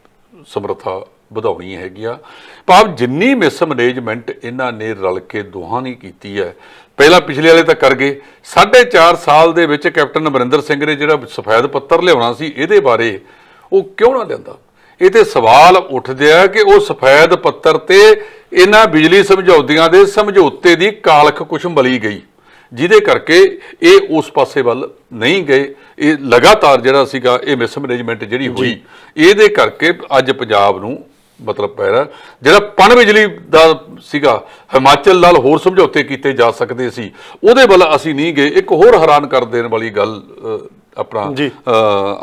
ਸਮਰੱਥਾ ਵਧਾਉਣੀ ਹੈਗੀ ਆ। ਭਾਵ ਜਿੰਨੀ ਮਿਸਮੈਨੇਜਮੈਂਟ ਇਹਨਾਂ ਨੇ ਰਲ ਕੇ ਦੋਹਾਂ ਨੇ ਕੀਤੀ ਹੈ, ਪਹਿਲਾਂ ਪਿਛਲੇ ਵਾਲੇ ਤਾਂ ਕਰ ਗਏ। 4.5 ਸਾਲ ਦੇ ਵਿੱਚ ਕੈਪਟਨ ਅਮਰਿੰਦਰ ਸਿੰਘ ਨੇ ਜਿਹੜਾ ਸਫੈਦ ਪੱਤਰ ਲਿਆਉਣਾ ਸੀ ਇਹਦੇ ਬਾਰੇ, ਉਹ ਕਿਉਂ ਨਾ ਲਿਆਂਦਾ? ਇਹ ਤੇ ਸਵਾਲ ਉੱਠਦੇ ਆ ਕਿ ਉਹ ਸਫੈਦ ਪੱਤਰ ਤੇ ਇਹਨਾਂ ਬਿਜਲੀ ਸਮਝੌਤਿਆਂ ਦੇ ਸਮਝੌਤੇ ਦੀ ਕਾਲਖ ਕੁਛ ਮਲੀ ਗਈ, ਜਿਹਦੇ ਕਰਕੇ ਇਹ ਉਸ ਪਾਸੇ ਵੱਲ ਨਹੀਂ ਗਏ। ਇਹ ਲਗਾਤਾਰ ਜਿਹੜਾ ਸੀਗਾ ਇਹ ਮਿਸਮੈਨੇਜਮੈਂਟ ਜਿਹੜੀ ਹੋਈ, ਇਹਦੇ ਕਰਕੇ ਅੱਜ ਪੰਜਾਬ ਨੂੰ ਮਤਲਬ ਪੈ ਰਿਹਾ। ਜਿਹੜਾ ਪਣ ਬਿਜਲੀ ਦਾ ਸੀਗਾ, ਹਿਮਾਚਲ ਨਾਲ ਹੋਰ ਸਮਝੌਤੇ ਕੀਤੇ ਜਾ ਸਕਦੇ ਸੀ, ਉਹਦੇ ਵੱਲ ਅਸੀਂ ਨਹੀਂ ਗਏ। ਇੱਕ ਹੋਰ ਹੈਰਾਨ ਕਰ ਦੇਣ ਵਾਲੀ ਗੱਲ ਆਪਣਾ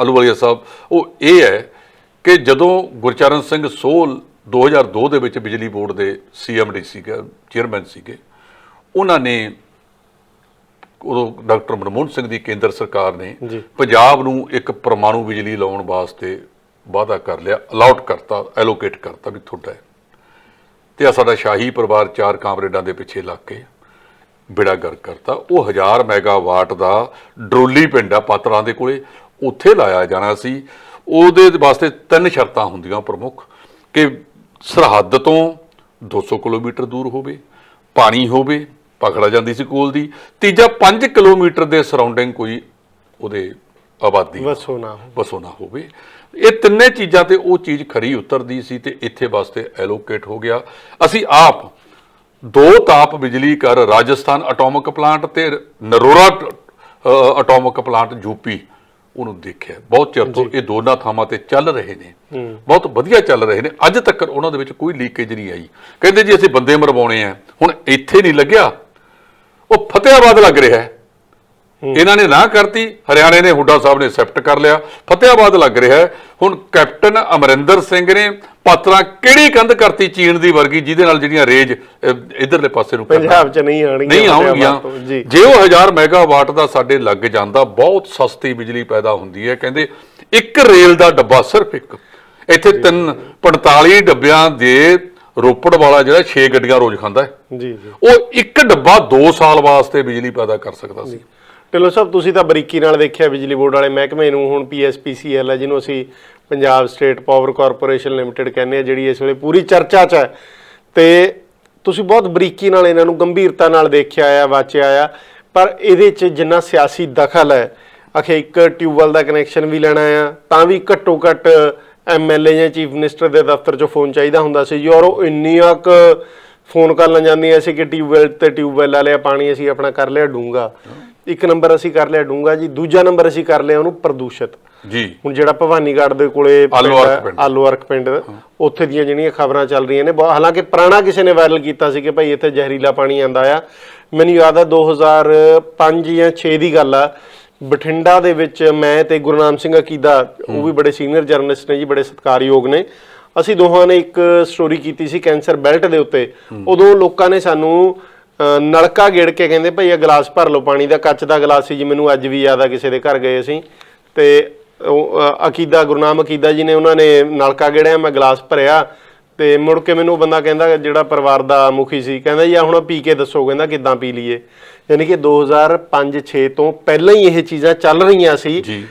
ਅਲੂਵਾਲੀਆ ਸਾਹਿਬ, ਉਹ ਇਹ ਹੈ ਕਿ ਜਦੋਂ ਗੁਰਚਰਨ ਸਿੰਘ ਸੋਹਲ 2002 ਦੇ ਵਿੱਚ ਬਿਜਲੀ ਬੋਰਡ ਦੇ CMD ਸੀਗੇ, ਚੇਅਰਮੈਨ ਸੀਗੇ, ਉਹਨਾਂ ਨੇ ਉਦੋਂ ਡਾਕਟਰ ਮਨਮੋਹਨ ਸਿੰਘ ਦੀ ਕੇਂਦਰ ਸਰਕਾਰ ਨੇ ਪੰਜਾਬ ਨੂੰ ਇੱਕ ਪਰਮਾਣੂ ਬਿਜਲੀ ਲਾਉਣ ਵਾਸਤੇ ਵਾਅਦਾ ਕਰ ਲਿਆ, ਅਲਾਉਟ ਕਰਤਾ, ਐਲੋਕੇਟ ਕਰਤਾ ਵੀ ਤੁਹਾਡਾ ਹੈ। ਤੇ ਆ ਸਾਡਾ ਸ਼ਾਹੀ ਪਰਿਵਾਰ 4 ਕਾਮਰੇਡਾਂ ਦੇ ਪਿੱਛੇ ਲੱਗ ਕੇ ਬੇੜਾ ਗਰਕ ਕਰਤਾ। ਉਹ 1000 ਮੈਗਾਵਾਟ ਦਾ ਡਰੋਲੀ ਪਿੰਡ ਆ ਪਾਤਰਾਂ ਦੇ ਕੋਲੇ, ਉੱਥੇ ਲਾਇਆ ਜਾਣਾ ਸੀ। ਉਹਦੇ ਵਾਸਤੇ 3 ਸ਼ਰਤਾਂ ਹੁੰਦੀਆਂ ਪ੍ਰਮੁੱਖ, ਕਿ ਸਰਹੱਦ ਤੋਂ 200 ਕਿਲੋਮੀਟਰ ਦੂਰ ਹੋਵੇ, ਪਾਣੀ ਹੋਵੇ, ਪਕੜਾ ਜਾਂਦੀ ਸੀ ਕੋਲ ਦੀ, ਤੀਜਾ 5 ਕਿਲੋਮੀਟਰ ਦੇ ਸਰਾਊਂਡਿੰਗ ਕੋਈ ਉਹਦੇ ਆਬਾਦੀ ਵਸੋਂ ਨਾ ਹੋਵੇ। ਇਹ ਤਿੰਨੇ ਚੀਜ਼ਾਂ ਤੇ ਉਹ ਚੀਜ਼ ਖਰੀ ਉਤਰਦੀ ਸੀ ਤੇ ਇੱਥੇ ਵਾਸਤੇ ਐਲੋਕੇਟ ਹੋ ਗਿਆ। ਅਸੀਂ ਆਪ 2 ਤਾਪ ਬਿਜਲੀ ਘਰ ਰਾਜਸਥਾਨ ਐਟੋਮਿਕ ਪਲਾਂਟ ਤੇ ਨਰੋਰਾ ਐਟੋਮਿਕ ਪਲਾਂਟ ਯੂਪੀ, ਉਹਨੂੰ ਦੇਖਿਆ। ਬਹੁਤ ਚਿਰ ਤੋਂ ਇਹ ਦੋਨਾਂ ਥਾਵਾਂ ਤੇ ਚੱਲ ਰਹੇ ਨੇ, ਬਹੁਤ ਵਧੀਆ ਚੱਲ ਰਹੇ ਨੇ। ਅੱਜ ਤੱਕ ਉਹਨਾਂ ਦੇ ਵਿੱਚ ਕੋਈ ਲੀਕੇਜ ਨਹੀਂ ਆਈ। ਕਹਿੰਦੇ ਜੀ ਅਸੀਂ ਬੰਦੇ ਮਰਵਾਉਣੇ ਆ, ਹੁਣ ਇੱਥੇ ਨਹੀਂ ਲੱਗਿਆ, ਉਹ ਫਤਿਆਬਾਦ ਲੱਗ ਰਿਹਾ ਹੈ। ਇਹਨਾਂ ਨੇ ਨਾ ਕਰਤੀ, ਹਰਿਆਣੇ ਨੇ ਹੁੱਡਾ ਸਾਹਿਬ ਨੇ ਐਕਸੈਪਟ ਕਰ ਲਿਆ, ਫਤਿਆਬਾਦ ਲੱਗ ਰਿਹਾ ਹੈ। ਹੁਣ ਕੈਪਟਨ ਅਮਰਿੰਦਰ ਸਿੰਘ ਨੇ ਪਾਤਰਾਂ ਕਿਹੜੀ ਕੰਧ ਕਰਤੀ ਚੀਨ ਦੀ ਵਰਗੀ, ਜਿਹਦੇ ਨਾਲ ਜਿਹੜੀਆਂ ਰੇਜ ਇਧਰਲੇ ਪਾਸੇ ਨੂੰ ਪੰਜਾਬ 'ਚ ਨਹੀਂ ਆਉਣਗੀਆਂ। ਜੇ ਉਹ 1000 ਮੈਗਾਵਾਟ ਦਾ ਸਾਡੇ ਲੱਗ ਜਾਂਦਾ, ਬਹੁਤ ਸਸਤੀ ਬਿਜਲੀ ਪੈਦਾ ਹੁੰਦੀ ਹੈ। ਕਹਿੰਦੇ ਇੱਕ ਰੇਲ ਦਾ ਡੱਬਾ, ਸਿਰਫ ਇੱਕ, ਇੱਥੇ 45 ਡੱਬਿਆਂ ਦੇ ਰੋਪੜ ਵਾਲਾ ਜਿਹੜਾ 6 ਗੱਡੀਆਂ ਰੋਜ਼ ਖਾਂਦਾ ਹੈ, ਉਹ ਇੱਕ ਡੱਬਾ 2 ਸਾਲ ਵਾਸਤੇ ਬਿਜਲੀ ਪੈਦਾ ਕਰ ਸਕਦਾ ਸੀ। ਢਿੱਲੋਂ ਸਾਹਿਬ, ਤੁਸੀਂ ਤਾਂ ਬਰੀਕੀ ਨਾਲ ਦੇਖਿਆ ਬਿਜਲੀ ਬੋਰਡ ਵਾਲੇ ਮਹਿਕਮੇ ਨੂੰ। ਹੁਣ PSPCL ਹੈ, ਜਿਹਨੂੰ ਅਸੀਂ Punjab state power corporation limited ਕਹਿੰਦੇ ਆ, ਜਿਹੜੀ ਇਸ ਵੇਲੇ ਪੂਰੀ ਚਰਚਾ 'ਚ ਹੈ, ਤੇ ਤੁਸੀਂ ਬਹੁਤ ਬਰੀਕੀ ਨਾਲ ਇਹਨਾਂ ਨੂੰ ਗੰਭੀਰਤਾ ਨਾਲ ਦੇਖਿਆ ਆ, ਵਾਚਿਆ ਆ। ਪਰ ਇਹਦੇ 'ਚ ਜਿੰਨਾ ਸਿਆਸੀ ਦਖਲ ਹੈ, ਆਖੇ ਇੱਕ ਟਿਊਬਵੈੱਲ ਦਾ ਕਨੈਕਸ਼ਨ ਵੀ ਲੈਣਾ ਆ ਤਾਂ ਵੀ ਘੱਟੋ ਘੱਟ MLA ਜਾਂ ਚੀਫ ਮਿਨਿਸਟਰ ਦੇ ਦਫ਼ਤਰ 'ਚੋਂ ਫੋਨ ਚਾਹੀਦਾ ਹੁੰਦਾ ਸੀ ਜੀ, ਔਰ ਉਹ ਇੰਨੀਆਂ ਕੁ ਫੋਨ ਕਾਲਾਂ ਜਾਂਦੀਆਂ ਸੀ ਕਿ ਟਿਊਬਵੈੱਲ ਵਾਲਿਆ ਪਾਣੀ ਅਸੀਂ ਆਪਣਾ ਕਰ ਲਿਆ ਡੂੰਘਾ। 1 ਨੰਬਰ ਅਸੀਂ ਕਰ ਲਿਆ ਡੂੰਘਾ ਜੀ, ਦੂਜਾ ਨੰਬਰ ਅਸੀਂ ਕਰ ਲਿਆ ਉਹਨੂੰ ਪ੍ਰਦੂਸ਼ਿਤ ਜੀ। ਹੁਣ ਜਿਹੜਾ ਭਵਾਨੀਗੜ੍ਹ ਦੇ ਕੋਲੇ ਆਲੂ ਅਰਕ ਪਿੰਡ, ਉੱਥੇ ਦੀਆਂ ਜਿਹੜੀਆਂ ਖਬਰਾਂ ਚੱਲ ਰਹੀਆਂ ਨੇ, ਹਾਲਾਂਕਿ ਪੁਰਾਣਾ ਕਿਸੇ ਨੇ ਵਾਇਰਲ ਕੀਤਾ ਸੀ ਕਿ ਭਾਈ ਇੱਥੇ ਜ਼ਹਿਰੀਲਾ ਪਾਣੀ ਆਉਂਦਾ ਆ। ਮੈਨੂੰ ਯਾਦ ਆ 2005 ਜਾਂ 6 ਦੀ ਗੱਲ ਆ, ਬਠਿੰਡਾ ਦੇ ਵਿੱਚ ਮੈਂ ਤੇ ਗੁਰਨਾਮ ਸਿੰਘ ਅਕੀਦਾ, ਉਹ ਵੀ ਬੜੇ ਸੀਨੀਅਰ ਜਰਨਲਿਸਟ ਨੇ ਜੀ, ਬੜੇ ਸਤਿਕਾਰਯੋਗ ਨੇ, ਅਸੀਂ ਦੋਹਾਂ ਨੇ ਇੱਕ ਸਟੋਰੀ ਕੀਤੀ ਸੀ ਕੈਂਸਰ ਬੈਲਟ ਦੇ ਉੱਤੇ। ਉਦੋਂ ਲੋਕਾਂ ਨੇ ਸਾਨੂੰ ਨਲਕਾ ਗੇੜ ਕੇ ਕਹਿੰਦੇ ਭਾਈ ਇਹ ਗਲਾਸ ਭਰ ਲਓ ਪਾਣੀ ਦਾ, ਕੱਚ ਦਾ ਗਲਾਸ ਸੀ ਜੀ, ਮੈਨੂੰ ਅੱਜ ਵੀ ਯਾਦ ਆ, ਕਿਸੇ ਦੇ ਘਰ ਗਏ ਅਸੀਂ ਤੇ ਗੁਰਨਾਮ ਅਕੀਦਾ ਜੀ ਨੇ, ਉਹਨਾਂ ਨੇ ਨਲਕਾ ਗੇੜਿਆ, ਮੈਂ ਗਲਾਸ ਭਰਿਆ ਤੇ ਮੁੜ ਕੇ ਮੈਨੂੰ ਬੰਦਾ ਕਹਿੰਦਾ, ਜਿਹੜਾ ਪਰਿਵਾਰ ਦਾ ਮੁਖੀ ਸੀ, ਕਹਿੰਦਾ ਜੀ ਹੁਣ ਪੀ ਕੇ ਦੱਸੋ, ਕਹਿੰਦਾ ਕਿੱਦਾਂ ਪੀ ਲਈਏ। ਯਾਨੀ ਕਿ 2005-6 ਤੋਂ ਪਹਿਲਾਂ ਹੀ ਇਹ ਚੀਜ਼ਾਂ ਚੱਲ ਰਹੀਆਂ ਸੀ ਜੀ।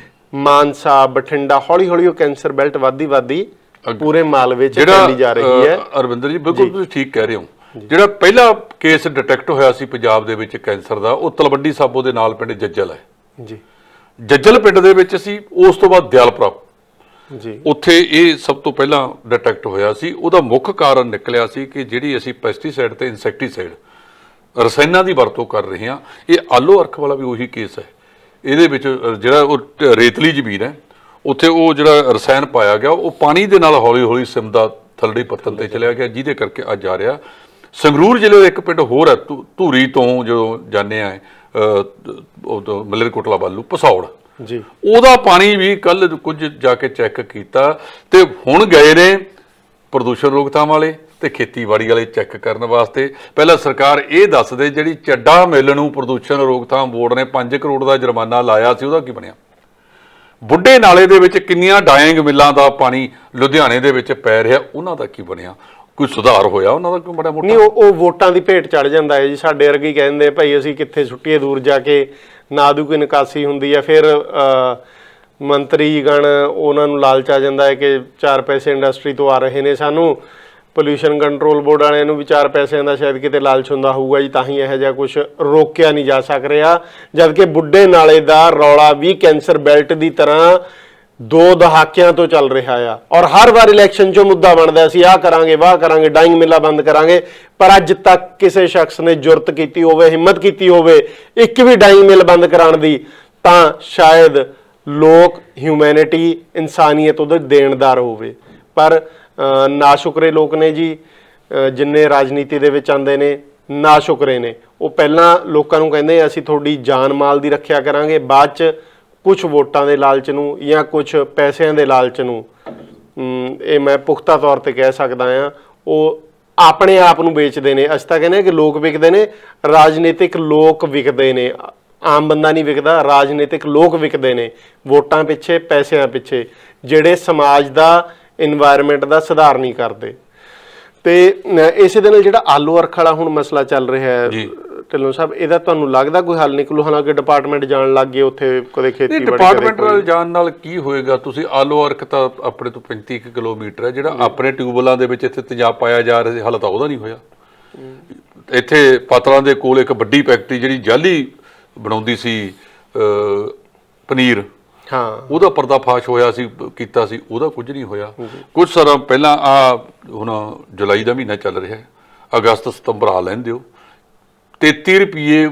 ਮਾਨਸਾ ਬਠਿੰਡਾ ਹੌਲੀ ਹੌਲੀ ਉਹ ਕੈਂਸਰ ਬੈਲਟ ਵੱਧਦੀ ਪੂਰੇ ਮਾਲਵੇ ਚ ਫੈਲੀ ਜਾ ਰਹੀ ਹੈ। ਅਰਵਿੰਦਰ ਜੀ ਬਿਲਕੁਲ ਤੁਸੀਂ ਠੀਕ ਕਹਿ ਰਹੇ ਹੋ। ਜਿਹੜਾ ਪਹਿਲਾ ਕੇਸ ਡਿਟੈਕਟ ਹੋਇਆ ਸੀ ਪੰਜਾਬ ਦੇ ਵਿੱਚ ਕੈਂਸਰ ਦਾ, ਉਹ ਤਲਵੰਡੀ ਸਾਬੋ ਦੇ ਨਾਲ ਪਿੰਡ ਜੱਜਲ ਹੈ ਜੀ। ਜੱਜਲ ਪਿੰਡ ਦੇ ਵਿੱਚ ਸੀ। ਉਸ ਤੋਂ ਬਾਅਦ ਦਿਆਲਪੁਰਾ ਜੀ, ਉੱਥੇ ਇਹ ਸਭ ਤੋਂ ਪਹਿਲਾਂ ਡਿਟੈਕਟ ਹੋਇਆ ਸੀ। ਉਹਦਾ ਮੁੱਖ ਕਾਰਨ ਨਿਕਲਿਆ ਸੀ ਕਿ ਜਿਹੜੀ ਅਸੀਂ ਪੈਸਟੀਸਾਈਡ ਤੇ ਇਨਸੈਕਟੀਸਾਈਡ ਰਸਾਇਣਾਂ ਦੀ ਵਰਤੋਂ ਕਰ ਰਹੇ ਹਾਂ, ਇਹ ਆਲੋ ਅਰਖ ਵਾਲਾ ਵੀ ਉਹੀ ਕੇਸ ਹੈ। ਇਹਦੇ ਵਿੱਚ ਜਿਹੜਾ ਉਹ ਰੇਤਲੀ ਜ਼ਮੀਨ ਹੈ, ਉੱਥੇ ਉਹ ਜਿਹੜਾ ਰਸਾਇਣ ਪਾਇਆ ਗਿਆ, ਉਹ ਪਾਣੀ ਦੇ ਨਾਲ ਹੌਲੀ ਹੌਲੀ ਸਿਮਦਾ ਥੱਲੜੀ ਪੱਤਨ ਤੇ ਚਲਿਆ ਗਿਆ, ਜਿਹਦੇ ਕਰਕੇ ਅੱਜ ਆ ਰਿਹਾ। ਸੰਗਰੂਰ ਜ਼ਿਲ੍ਹੇ ਦਾ ਇੱਕ ਪਿੰਡ ਹੋਰ ਹੈ ਧੂਰੀ ਤੋਂ ਜਦੋਂ ਜਾਂਦੇ ਆ ਮਲੇਰਕੋਟਲਾ ਵੱਲ ਪਸੌੜ ਜੀ, ਉਹਦਾ ਪਾਣੀ ਵੀ ਕੱਲ ਕੁਝ ਜਾ ਕੇ ਚੈੱਕ ਕੀਤਾ ਤੇ ਹੁਣ ਗਏ ਨੇ ਪ੍ਰਦੂਸ਼ਣ ਰੋਕਥਾਮ ਵਾਲੇ ਤੇ ਖੇਤੀਬਾੜੀ ਵਾਲੇ ਚੈੱਕ ਕਰਨ ਵਾਸਤੇ। ਪਹਿਲਾਂ ਸਰਕਾਰ ਇਹ ਦੱਸ ਦੇ, ਜਿਹੜੀ ਚੱਡਾ ਮਿੱਲ ਨੂੰ ਪ੍ਰਦੂਸ਼ਣ ਰੋਕਥਾਮ ਬੋਰਡ ਨੇ 5 ਕਰੋੜ ਦਾ ਜੁਰਮਾਨਾ ਲਾਇਆ ਸੀ, ਉਹਦਾ ਕੀ ਬਣਿਆ? ਬੁੱਢੇ ਨਾਲੇ ਦੇ ਵਿੱਚ ਕਿੰਨੀਆਂ ਡਾਇੰਗ ਮਿੱਲਾਂ ਦਾ ਪਾਣੀ ਲੁਧਿਆਣੇ ਦੇ ਵਿੱਚ ਪੈ ਰਿਹਾ, ਉਹਨਾਂ ਦਾ ਕੀ ਬਣਿਆ? ਕੋਈ ਸੁਧਾਰ ਹੋਇਆ ਉਹਨਾਂ ਦਾ? ਕੋਈ ਬੜਾ ਮੋਟਾ ਨਹੀਂ, ਉਹ ਵੋਟਾਂ ਦੀ ਭੇਟ ਚੜ ਜਾਂਦਾ ਹੈ ਜੀ। ਸਾਡੇ ਵਰਗੇ ਹੀ ਕਹਿੰਦੇ ਭਾਈ ਅਸੀਂ ਕਿੱਥੇ ਸੁੱਟੀਏ ਦੂਰ ਜਾ ਕੇ, ਨਾ ਦੀ ਕੋਈ ਨਿਕਾਸੀ ਹੁੰਦੀ ਹੈ। ਫਿਰ ਮੰਤਰੀ ਗਣ ਉਹਨਾਂ ਨੂੰ ਲਾਲਚ ਆ ਜਾਂਦਾ ਹੈ ਕਿ 4 ਪੈਸੇ ਇੰਡਸਟਰੀ ਤੋਂ ਆ ਰਹੇ ਨੇ ਸਾਨੂੰ। ਪੋਲਿਊਸ਼ਨ ਕੰਟਰੋਲ ਬੋਰਡ ਵਾਲਿਆਂ ਨੂੰ ਵੀ 4 ਪੈਸਿਆਂ ਦਾ ਸ਼ਾਇਦ ਕਿਤੇ ਲਾਲਚ ਹੁੰਦਾ ਹੋਊਗਾ ਜੀ, ਤਾਂ ਹੀ ਇਹੋ ਜਿਹਾ ਕੁਝ ਰੋਕਿਆ ਨਹੀਂ ਜਾ ਸਕ ਰਿਹਾ। ਜਦਕਿ ਬੁੱਢੇ ਨਾਲੇ ਦਾ ਰੌਲਾ ਵੀ ਕੈਂਸਰ ਬੈਲਟ ਦੀ ਤਰ੍ਹਾਂ 2 ਦਹਾਕਿਆਂ ਤੋਂ ਚੱਲ ਰਿਹਾ ਆ, ਔਰ ਹਰ ਵਾਰ ਇਲੈਕਸ਼ਨ 'ਚੋਂ ਮੁੱਦਾ ਬਣਦਾ ਸੀ ਆਹ ਕਰਾਂਗੇ ਵਾਹ ਕਰਾਂਗੇ, ਡਾਈਂਗ ਮਿੱਲਾਂ ਬੰਦ ਕਰਾਂਗੇ। ਪਰ ਅੱਜ ਤੱਕ ਕਿਸੇ ਸ਼ਖਸ ਨੇ ਜੁਰਤ ਕੀਤੀ ਹੋਵੇ, ਹਿੰਮਤ ਕੀਤੀ ਹੋਵੇ ਇੱਕ ਵੀ ਡਾਈਂਗ ਮਿੱਲ ਬੰਦ ਕਰਾਉਣ ਦੀ, ਤਾਂ ਸ਼ਾਇਦ ਲੋਕ ਹਿਊਮੈਨਿਟੀ ਇਨਸਾਨੀਅਤ ਉਹਦੇ ਦੇਣਦਾਰ ਹੋਵੇ। ਪਰ ਨਾਸ਼ੁਕਰੇ ਲੋਕ ਨੇ ਜੀ, ਜਿੰਨੇ ਰਾਜਨੀਤੀ ਦੇ ਵਿੱਚ ਆਉਂਦੇ ਨੇ ਨਾਸ਼ੁਕਰੇ ਨੇ। ਉਹ ਪਹਿਲਾਂ ਲੋਕਾਂ ਨੂੰ ਕਹਿੰਦੇ ਅਸੀਂ ਤੁਹਾਡੀ ਜਾਨ ਮਾਲ ਦੀ ਰੱਖਿਆ ਕਰਾਂਗੇ, ਬਾਅਦ 'ਚ ਕੁਝ ਵੋਟਾਂ ਦੇ ਲਾਲਚ ਨੂੰ ਜਾਂ ਕੁਝ ਪੈਸਿਆਂ ਦੇ ਲਾਲਚ ਨੂੰ, ਇਹ ਮੈਂ ਪੁਖਤਾ ਤੌਰ ਤੇ ਕਹਿ ਸਕਦਾ ਹਾਂ, ਉਹ ਆਪਣੇ ਆਪ ਨੂੰ ਵੇਚਦੇ ਨੇ। ਅਸੀਂ ਤਾਂ ਕਹਿੰਦੇ ਹਾਂ ਕਿ ਲੋਕ ਵਿਕਦੇ ਨੇ, ਰਾਜਨੀਤਿਕ ਲੋਕ ਵਿਕਦੇ ਨੇ। ਆਮ ਬੰਦਾ ਨਹੀਂ ਵਿਕਦਾ, ਰਾਜਨੀਤਿਕ ਲੋਕ ਵਿਕਦੇ ਨੇ ਵੋਟਾਂ ਪਿੱਛੇ, ਪੈਸਿਆਂ ਪਿੱਛੇ, ਜਿਹੜੇ ਸਮਾਜ ਦਾ ਇਨਵਾਇਰਨਮੈਂਟ ਦਾ ਸੁਧਾਰ ਨਹੀਂ ਕਰਦੇ। ਤੇ ਇਸੇ ਦੇ ਨਾਲ ਜਿਹੜਾ ਆਲੂ ਅਰਖ ਵਾਲਾ ਹੁਣ ਮਸਲਾ ਚੱਲ ਰਿਹਾ ਹੈ ਢਿੱਲੋਂ ਸਾਹਿਬ, ਇਹਦਾ ਤੁਹਾਨੂੰ ਲੱਗਦਾ ਕੋਈ ਹੱਲ ਨਿਕਲੂ? ਹਾਲਾਂਕਿ ਡਿਪਾਰਟਮੈਂਟ ਜਾਣ ਲੱਗ ਗਏ ਉੱਥੇ, ਕਦੇ ਖੇਤੀਬਾੜੀ ਡਿਪਾਰਟਮੈਂਟ ਨਾਲ ਜਾਣ ਨਾਲ ਕੀ ਹੋਏਗਾ? ਤੁਸੀਂ ਆਲੂ ਅਰਖ ਤਾਂ ਆਪਣੇ ਤੋਂ 35 ਕਿਲੋਮੀਟਰ ਹੈ, ਜਿਹੜਾ ਆਪਣੇ ਟਿਊਬਵੈਲਾਂ ਦੇ ਵਿੱਚ ਇੱਥੇ ਤੇਜ਼ਾਬ ਪਾਇਆ ਜਾ ਰਿਹਾ ਸੀ, ਹਾਲੇ ਤਾਂ ਉਹਦਾ ਨਹੀਂ ਹੋਇਆ। ਇੱਥੇ ਪਾਤਲਾਂ ਦੇ ਕੋਲ ਇੱਕ ਵੱਡੀ ਫੈਕਟਰੀ ਜਿਹੜੀ ਜਾਲੀ ਬਣਾਉਂਦੀ ਸੀ ਪਨੀਰ, ਹਾਂ, ਉਹਦਾ ਪਰਦਾਫਾਸ਼ ਹੋਇਆ ਸੀ, ਕੀਤਾ ਸੀ, ਉਹਦਾ ਕੁਝ ਨਹੀਂ ਹੋਇਆ। ਕੁਝ ਸਾਲਾਂ ਪਹਿਲਾਂ ਆ ਹੁਣ ਜੁਲਾਈ ਦਾ ਮਹੀਨਾ ਚੱਲ ਰਿਹਾ ਹੈ, ਅਗਸਤ ਸਤੰਬਰ ਆ ਲੈਣ ਦਿਓ, 33 ਰੁਪਏ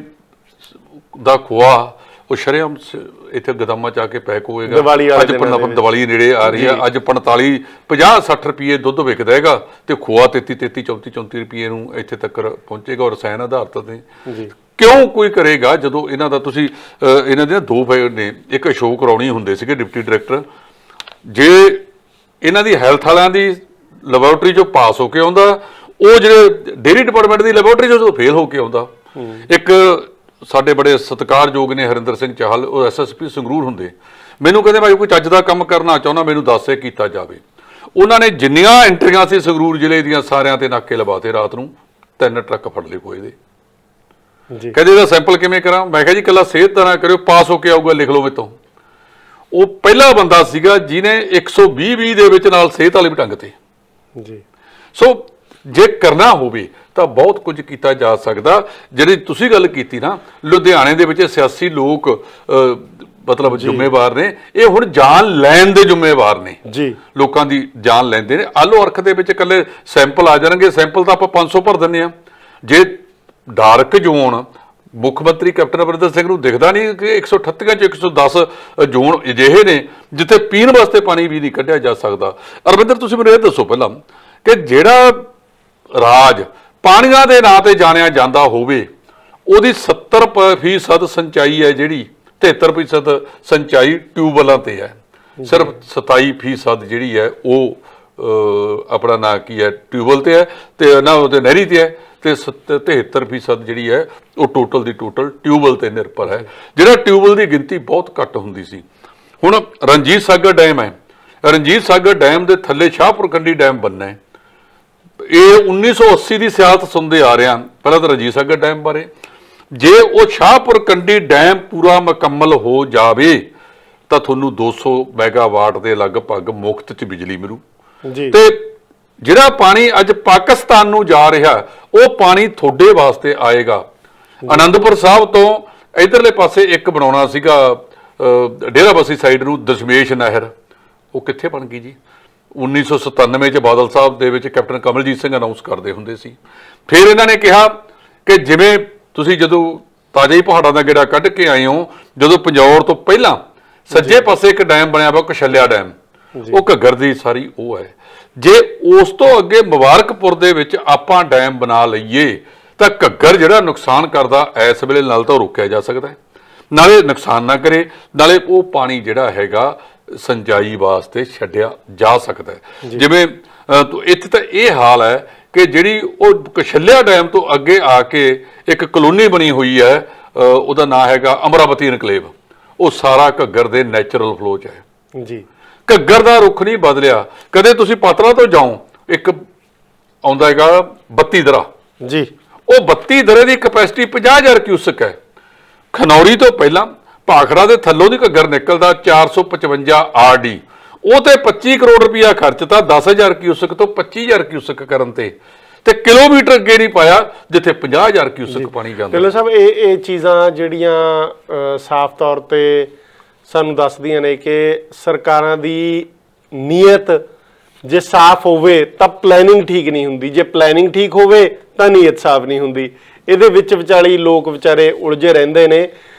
ਦਾ ਖੋਆ ਉਹ ਸ਼ਰੇਆਮ ਇੱਥੇ ਗਦਾਮਾਂ 'ਚ ਆ ਕੇ ਪੈਕ ਹੋਏਗਾ। ਅੱਜ ਦੀਵਾਲੀ ਨੇੜੇ ਆ ਰਹੀ ਹੈ, ਅੱਜ 45 50 60 ਰੁਪਏ ਦੁੱਧ ਵਿਕਦਾ ਹੈਗਾ ਤੇ ਖੋਆ 33 34 ਰੁਪਏ ਨੂੰ ਇੱਥੇ ਤੱਕ ਪਹੁੰਚੇਗਾ। ਔਰ ਰਸਾਇਣ ਆਧਾਰਿਤ ਨੇ। ਕਿਉਂ ਕੋਈ ਕਰੇਗਾ ਜਦੋਂ ਇਹਨਾਂ ਦਾ ਤੁਸੀਂ ਇਹਨਾਂ ਦੇ 2 ਫਾਇਰ ਨੇ। ਇੱਕ ਅਸ਼ੋਕ ਰੌਣੀ ਹੁੰਦੇ ਸੀਗੇ ਡਿਪਟੀ ਡਾਇਰੈਕਟਰ, ਜੇ ਇਹਨਾਂ ਦੀ ਹੈਲਥ ਵਾਲਿਆਂ ਦੀ ਲੈਬੋਰਟਰੀ 'ਚੋਂ ਪਾਸ ਹੋ ਕੇ ਆਉਂਦਾ, ਉਹ ਜਿਹੜੇ ਡੇਅਰੀ ਡਿਪਾਰਟਮੈਂਟ ਦੀ ਲੈਬੋਰਟਰੀ 'ਚੋਂ ਫੇਲ ਹੋ ਕੇ ਆਉਂਦਾ। ਇੱਕ ਸਾਡੇ ਬੜੇ ਸਤਿਕਾਰਯੋਗ ਨੇ ਹਰਿੰਦਰ ਸਿੰਘ ਚਾਹਲ, ਉਹ SSP ਸੰਗਰੂਰ ਹੁੰਦੇ, ਮੈਨੂੰ ਕਹਿੰਦੇ ਭਾਈ ਕੋਈ ਚੱਜ ਦਾ ਕੰਮ ਕਰਨਾ ਚਾਹੁੰਦਾ ਮੈਨੂੰ ਦੱਸੇ ਕੀਤਾ ਜਾਵੇ। ਉਹਨਾਂ ਨੇ ਜਿੰਨੀਆਂ ਐਂਟਰੀਆਂ ਸੀ ਸੰਗਰੂਰ ਜ਼ਿਲ੍ਹੇ ਦੀਆਂ ਸਾਰਿਆਂ ਤੇ ਨਾਕੇ ਲਵਾਤੇ। ਰਾਤ ਨੂੰ 3 ਟਰੱਕ ਫੜ ਲਏ ਕੋਈ ਦੇ। ਕਹਿੰਦੇ ਇਹਦਾ ਸੈਂਪਲ ਕਿਵੇਂ ਕਰਾਂ? ਮੈਂ ਕਿਹਾ ਜੀ ਇਕੱਲਾ ਸਿਹਤ ਦਾ ਨਾ ਕਰਿਓ, ਪਾਸ ਹੋ ਕੇ ਆਊਗਾ ਲਿਖ ਲਓ ਮੇਤੋਂ। ਉਹ ਪਹਿਲਾ ਬੰਦਾ ਸੀਗਾ ਜਿਹਨੇ 120 ਦੇ ਵਿੱਚ ਨਾਲ ਸਿਹਤ ਵਾਲੇ ਵੀ ਢੰਗ ਤੇ ਜੀ। ਸੋ ਜੇ ਕਰਨਾ ਹੋਵੇ ਤਾਂ ਬਹੁਤ ਕੁਝ ਕੀਤਾ ਜਾ ਸਕਦਾ। ਜਿਹੜੀ ਤੁਸੀਂ ਗੱਲ ਕੀਤੀ ਨਾ, ਲੁਧਿਆਣੇ ਦੇ ਵਿੱਚ ਸਿਆਸੀ ਲੋਕ ਮਤਲਬ ਜ਼ਿੰਮੇਵਾਰ ਨੇ, ਇਹ ਹੁਣ ਜਾਨ ਲੈਣ ਦੇ ਜ਼ਿੰਮੇਵਾਰ ਨੇ ਜੀ। ਲੋਕਾਂ ਦੀ ਜਾਨ ਲੈਂਦੇ ਨੇ। ਆਲੂ ਅਰਖ ਦੇ ਵਿੱਚ ਇਕੱਲੇ ਸੈਂਪਲ ਆ ਜਾਣਗੇ, ਸੈਂਪਲ ਤਾਂ ਆਪਾਂ 500 ਭਰ ਦਿੰਦੇ ਆ। ਜੇ ਡਾਰਕ ਜ਼ੋਨ ਮੁੱਖ ਮੰਤਰੀ ਕੈਪਟਨ ਅਮਰਿੰਦਰ ਸਿੰਘ ਨੂੰ ਦਿਖਦਾ ਨਹੀਂ ਕਿ 138 ਚ 110 ਜ਼ੋਨ ਅਜਿਹੇ ਨੇ ਜਿੱਥੇ ਪੀਣ ਵਾਸਤੇ ਪਾਣੀ ਵੀ ਨਹੀਂ ਕੱਢਿਆ ਜਾ ਸਕਦਾ। ਅਰਵਿੰਦਰ, ਤੁਸੀਂ ਮੈਨੂੰ ਇਹ ਦੱਸੋ ਪਹਿਲਾਂ ਕਿ ਜਿਹੜਾ ਰਾਜ ਪਾਣੀਆਂ ਦੇ ਨਾਂ ਤੇ ਜਾਣਿਆ ਜਾਂਦਾ ਹੋਵੇ, ਉਹਦੀ 70% ਸਿੰਚਾਈ ਹੈ ਜਿਹੜੀ, 73% ਸਿੰਚਾਈ ਟਿਊਬਵੈਲਾਂ ਤੇ ਹੈ, ਸਿਰਫ 27% ਜਿਹੜੀ ਹੈ ਉਹ ਆਪਣਾ ਨਾਂ ਕੀ ਹੈ ਟਿਊਬਵੈਲ ਤੇ ਹੈ ਤੇ ਨਾ ਉਹਦੇ ਨਹਿਰੀ ਤੇ ਹੈ, ਤੇ 73% ਜਿਹੜੀ ਹੈ ਉਹ ਟੋਟਲ ਦੀ ਟੋਟਲ ਟਿਊਬਵੈਲ ਤੇ ਨਿਰਭਰ ਹੈ। ਜਿਹੜਾ ਟਿਊਬਵੈਲ ਦੀ ਗਿਣਤੀ ਬਹੁਤ ਘੱਟ ਹੁੰਦੀ ਸੀ। ਹੁਣ ਰਣਜੀਤ ਸਾਗਰ ਡੈਮ ਹੈ, ਰਣਜੀਤ ਸਾਗਰ ਡੈਮ ਦੇ ਥੱਲੇ ਸ਼ਾਹਪੁਰ ਕੰਢੀ ਡੈਮ ਬਣਨਾ ਹੈ। ਇਹ 1980 ਦੀ ਸਿਆਸਤ ਸੁਣਦੇ ਆ ਰਹੇ ਹਾਂ, ਪਹਿਲਾਂ ਤਾਂ ਰਣਜੀਤ ਸਾਗਰ ਡੈਮ ਬਾਰੇ, ਜੇ ਉਹ ਸ਼ਾਹਪੁਰ ਕੰਡੀ ਡੈਮ ਪੂਰਾ ਮੁਕੰਮਲ ਹੋ ਜਾਵੇ ਤਾਂ ਤੁਹਾਨੂੰ 200 ਮੈਗਾਵਾਟ ਦੇ ਲਗਭਗ ਮੁਫਤ 'ਚ ਬਿਜਲੀ ਮਿਲੂ ਜੀ। ਤੇ ਜਿਹੜਾ ਪਾਣੀ ਅੱਜ ਪਾਕਿਸਤਾਨ ਨੂੰ ਜਾ ਰਿਹਾ ਉਹ ਪਾਣੀ ਤੁਹਾਡੇ ਵਾਸਤੇ ਆਏਗਾ। ਆਨੰਦਪੁਰ ਸਾਹਿਬ ਤੋਂ ਇਧਰਲੇ ਪਾਸੇ ਇੱਕ ਬਣਾਉਣਾ ਸੀਗਾ ਡੇਰਾਬੱਸੀ ਸਾਈਡ ਨੂੰ ਦਸ਼ਮੇਸ਼ ਨਹਿਰ, ਉਹ ਕਿੱਥੇ ਬਣ ਗਈ ਜੀ? 1997 'ਚ ਬਾਦਲ ਸਾਹਿਬ ਦੇ ਵਿੱਚ ਕੈਪਟਨ ਕਮਲਜੀਤ ਸਿੰਘ ਅਨਾਉਂਸ ਕਰਦੇ ਹੁੰਦੇ ਸੀ। ਫਿਰ ਇਹਨਾਂ ਨੇ ਕਿਹਾ ਕਿ ਜਿਵੇਂ ਤੁਸੀਂ ਜਦੋਂ ਤਾਜ਼ਾ ਹੀ ਪਹਾੜਾਂ ਦਾ ਗੇੜਾ ਕੱਢ ਕੇ ਆਏ ਹੋ, ਜਦੋਂ ਪੰਜੌਰ ਤੋਂ ਪਹਿਲਾਂ ਸੱਜੇ ਪਾਸੇ ਇੱਕ ਡੈਮ ਬਣਿਆ ਵਾ ਕੁਸ਼ਲਿਆ ਡੈਮ, ਉਹ ਘੱਗਰ ਦੀ ਸਾਰੀ ਉਹ ਹੈ। ਜੇ ਉਸ ਤੋਂ ਅੱਗੇ ਮੁਬਾਰਕਪੁਰ ਦੇ ਵਿੱਚ ਆਪਾਂ ਡੈਮ ਬਣਾ ਲਈਏ ਤਾਂ ਘੱਗਰ ਜਿਹੜਾ ਨੁਕਸਾਨ ਕਰਦਾ ਇਸ ਵੇਲੇ ਨਾਲ ਤਾਂ ਰੋਕਿਆ ਜਾ ਸਕਦਾ ਹੈ, ਨਾਲੇ ਨੁਕਸਾਨ ਨਾ ਕਰੇ, ਨਾਲੇ ਉਹ ਪਾਣੀ ਜਿਹੜਾ ਹੈਗਾ ਸਿੰਜਾਈ ਵਾਸਤੇ ਛੱਡਿਆ ਜਾ ਸਕਦਾ ਹੈ। ਜਿਵੇਂ ਇੱਥੇ ਤਾਂ ਇਹ ਹਾਲ ਹੈ ਕਿ ਜਿਹੜੀ ਉਹ ਕੁਸ਼ਲਿਆ ਡੈਮ ਤੋਂ ਅੱਗੇ ਆ ਕੇ ਇੱਕ ਕਲੋਨੀ ਬਣੀ ਹੋਈ ਹੈ, ਉਹਦਾ ਨਾਂ ਹੈਗਾ ਅਮਰਾਵਤੀ ਇਨਕਲੇਵ, ਉਹ ਸਾਰਾ ਘੱਗਰ ਦੇ ਨੈਚੁਰਲ ਫਲੋ 'ਚ ਹੈ ਜੀ। ਘੱਗਰ ਦਾ ਰੁੱਖ ਨਹੀਂ ਬਦਲਿਆ। ਕਦੇ ਤੁਸੀਂ ਪਾਤੜਾ ਤੋਂ ਜਾਓ, ਇੱਕ ਆਉਂਦਾ ਹੈਗਾ 32 ਦਰਾ ਜੀ, ਉਹ 32 ਦਰੇ ਦੀ ਕਪੈਸਿਟੀ 50,000 ਕਿਊਸਕ ਹੈ। ਖਨੌਰੀ ਤੋਂ ਪਹਿਲਾਂ ਭਾਖੜਾ ਦੇ ਥੱਲੋਂ ਦੀ ਘੱਗਰ ਨਿਕਲਦਾ 455 ਆਰਡੀ, ਉਹ ਤੇ 25 ਕਰੋੜ ਰੁਪਇਆ ਖਰਚਤਾ 10,000 ਕਿਊਸਕ ਤੋਂ 25,000 ਕਿਊਸਕ ਕਰਨ ਤੇ ਕਿਲੋਮੀਟਰ ਅੱਗੇ ਨਹੀਂ ਪਾਇਆ ਜਿੱਥੇ 50,000 ਕਿਊਸਕ ਪਾਣੀ ਜਾਂਦਾ। ਢਿੱਲੋਂ ਸਾਹਿਬ, ਇਹ ਚੀਜ਼ਾਂ ਜਿਹੜੀਆਂ ਸਾਫ਼ ਤੌਰ ਤੇ ਸਾਨੂੰ ਦੱਸਦੀਆਂ ਨੇ ਕਿ ਸਰਕਾਰਾਂ ਦੀ ਨੀਅਤ ਜੇ ਸਾਫ਼ ਹੋਵੇ ਤਾਂ ਪਲੈਨਿੰਗ ਠੀਕ ਨਹੀਂ ਹੁੰਦੀ, ਜੇ ਪਲੈਨਿੰਗ ਠੀਕ ਹੋਵੇ ਤਾਂ ਨੀਅਤ ਸਾਫ਼ ਨਹੀਂ ਹੁੰਦੀ। ਇਹਦੇ ਵਿੱਚ ਵਿਚਾਲੀ ਲੋਕ ਵਿਚਾਰੇ ਉਲਝੇ ਰਹਿੰਦੇ ਨੇ।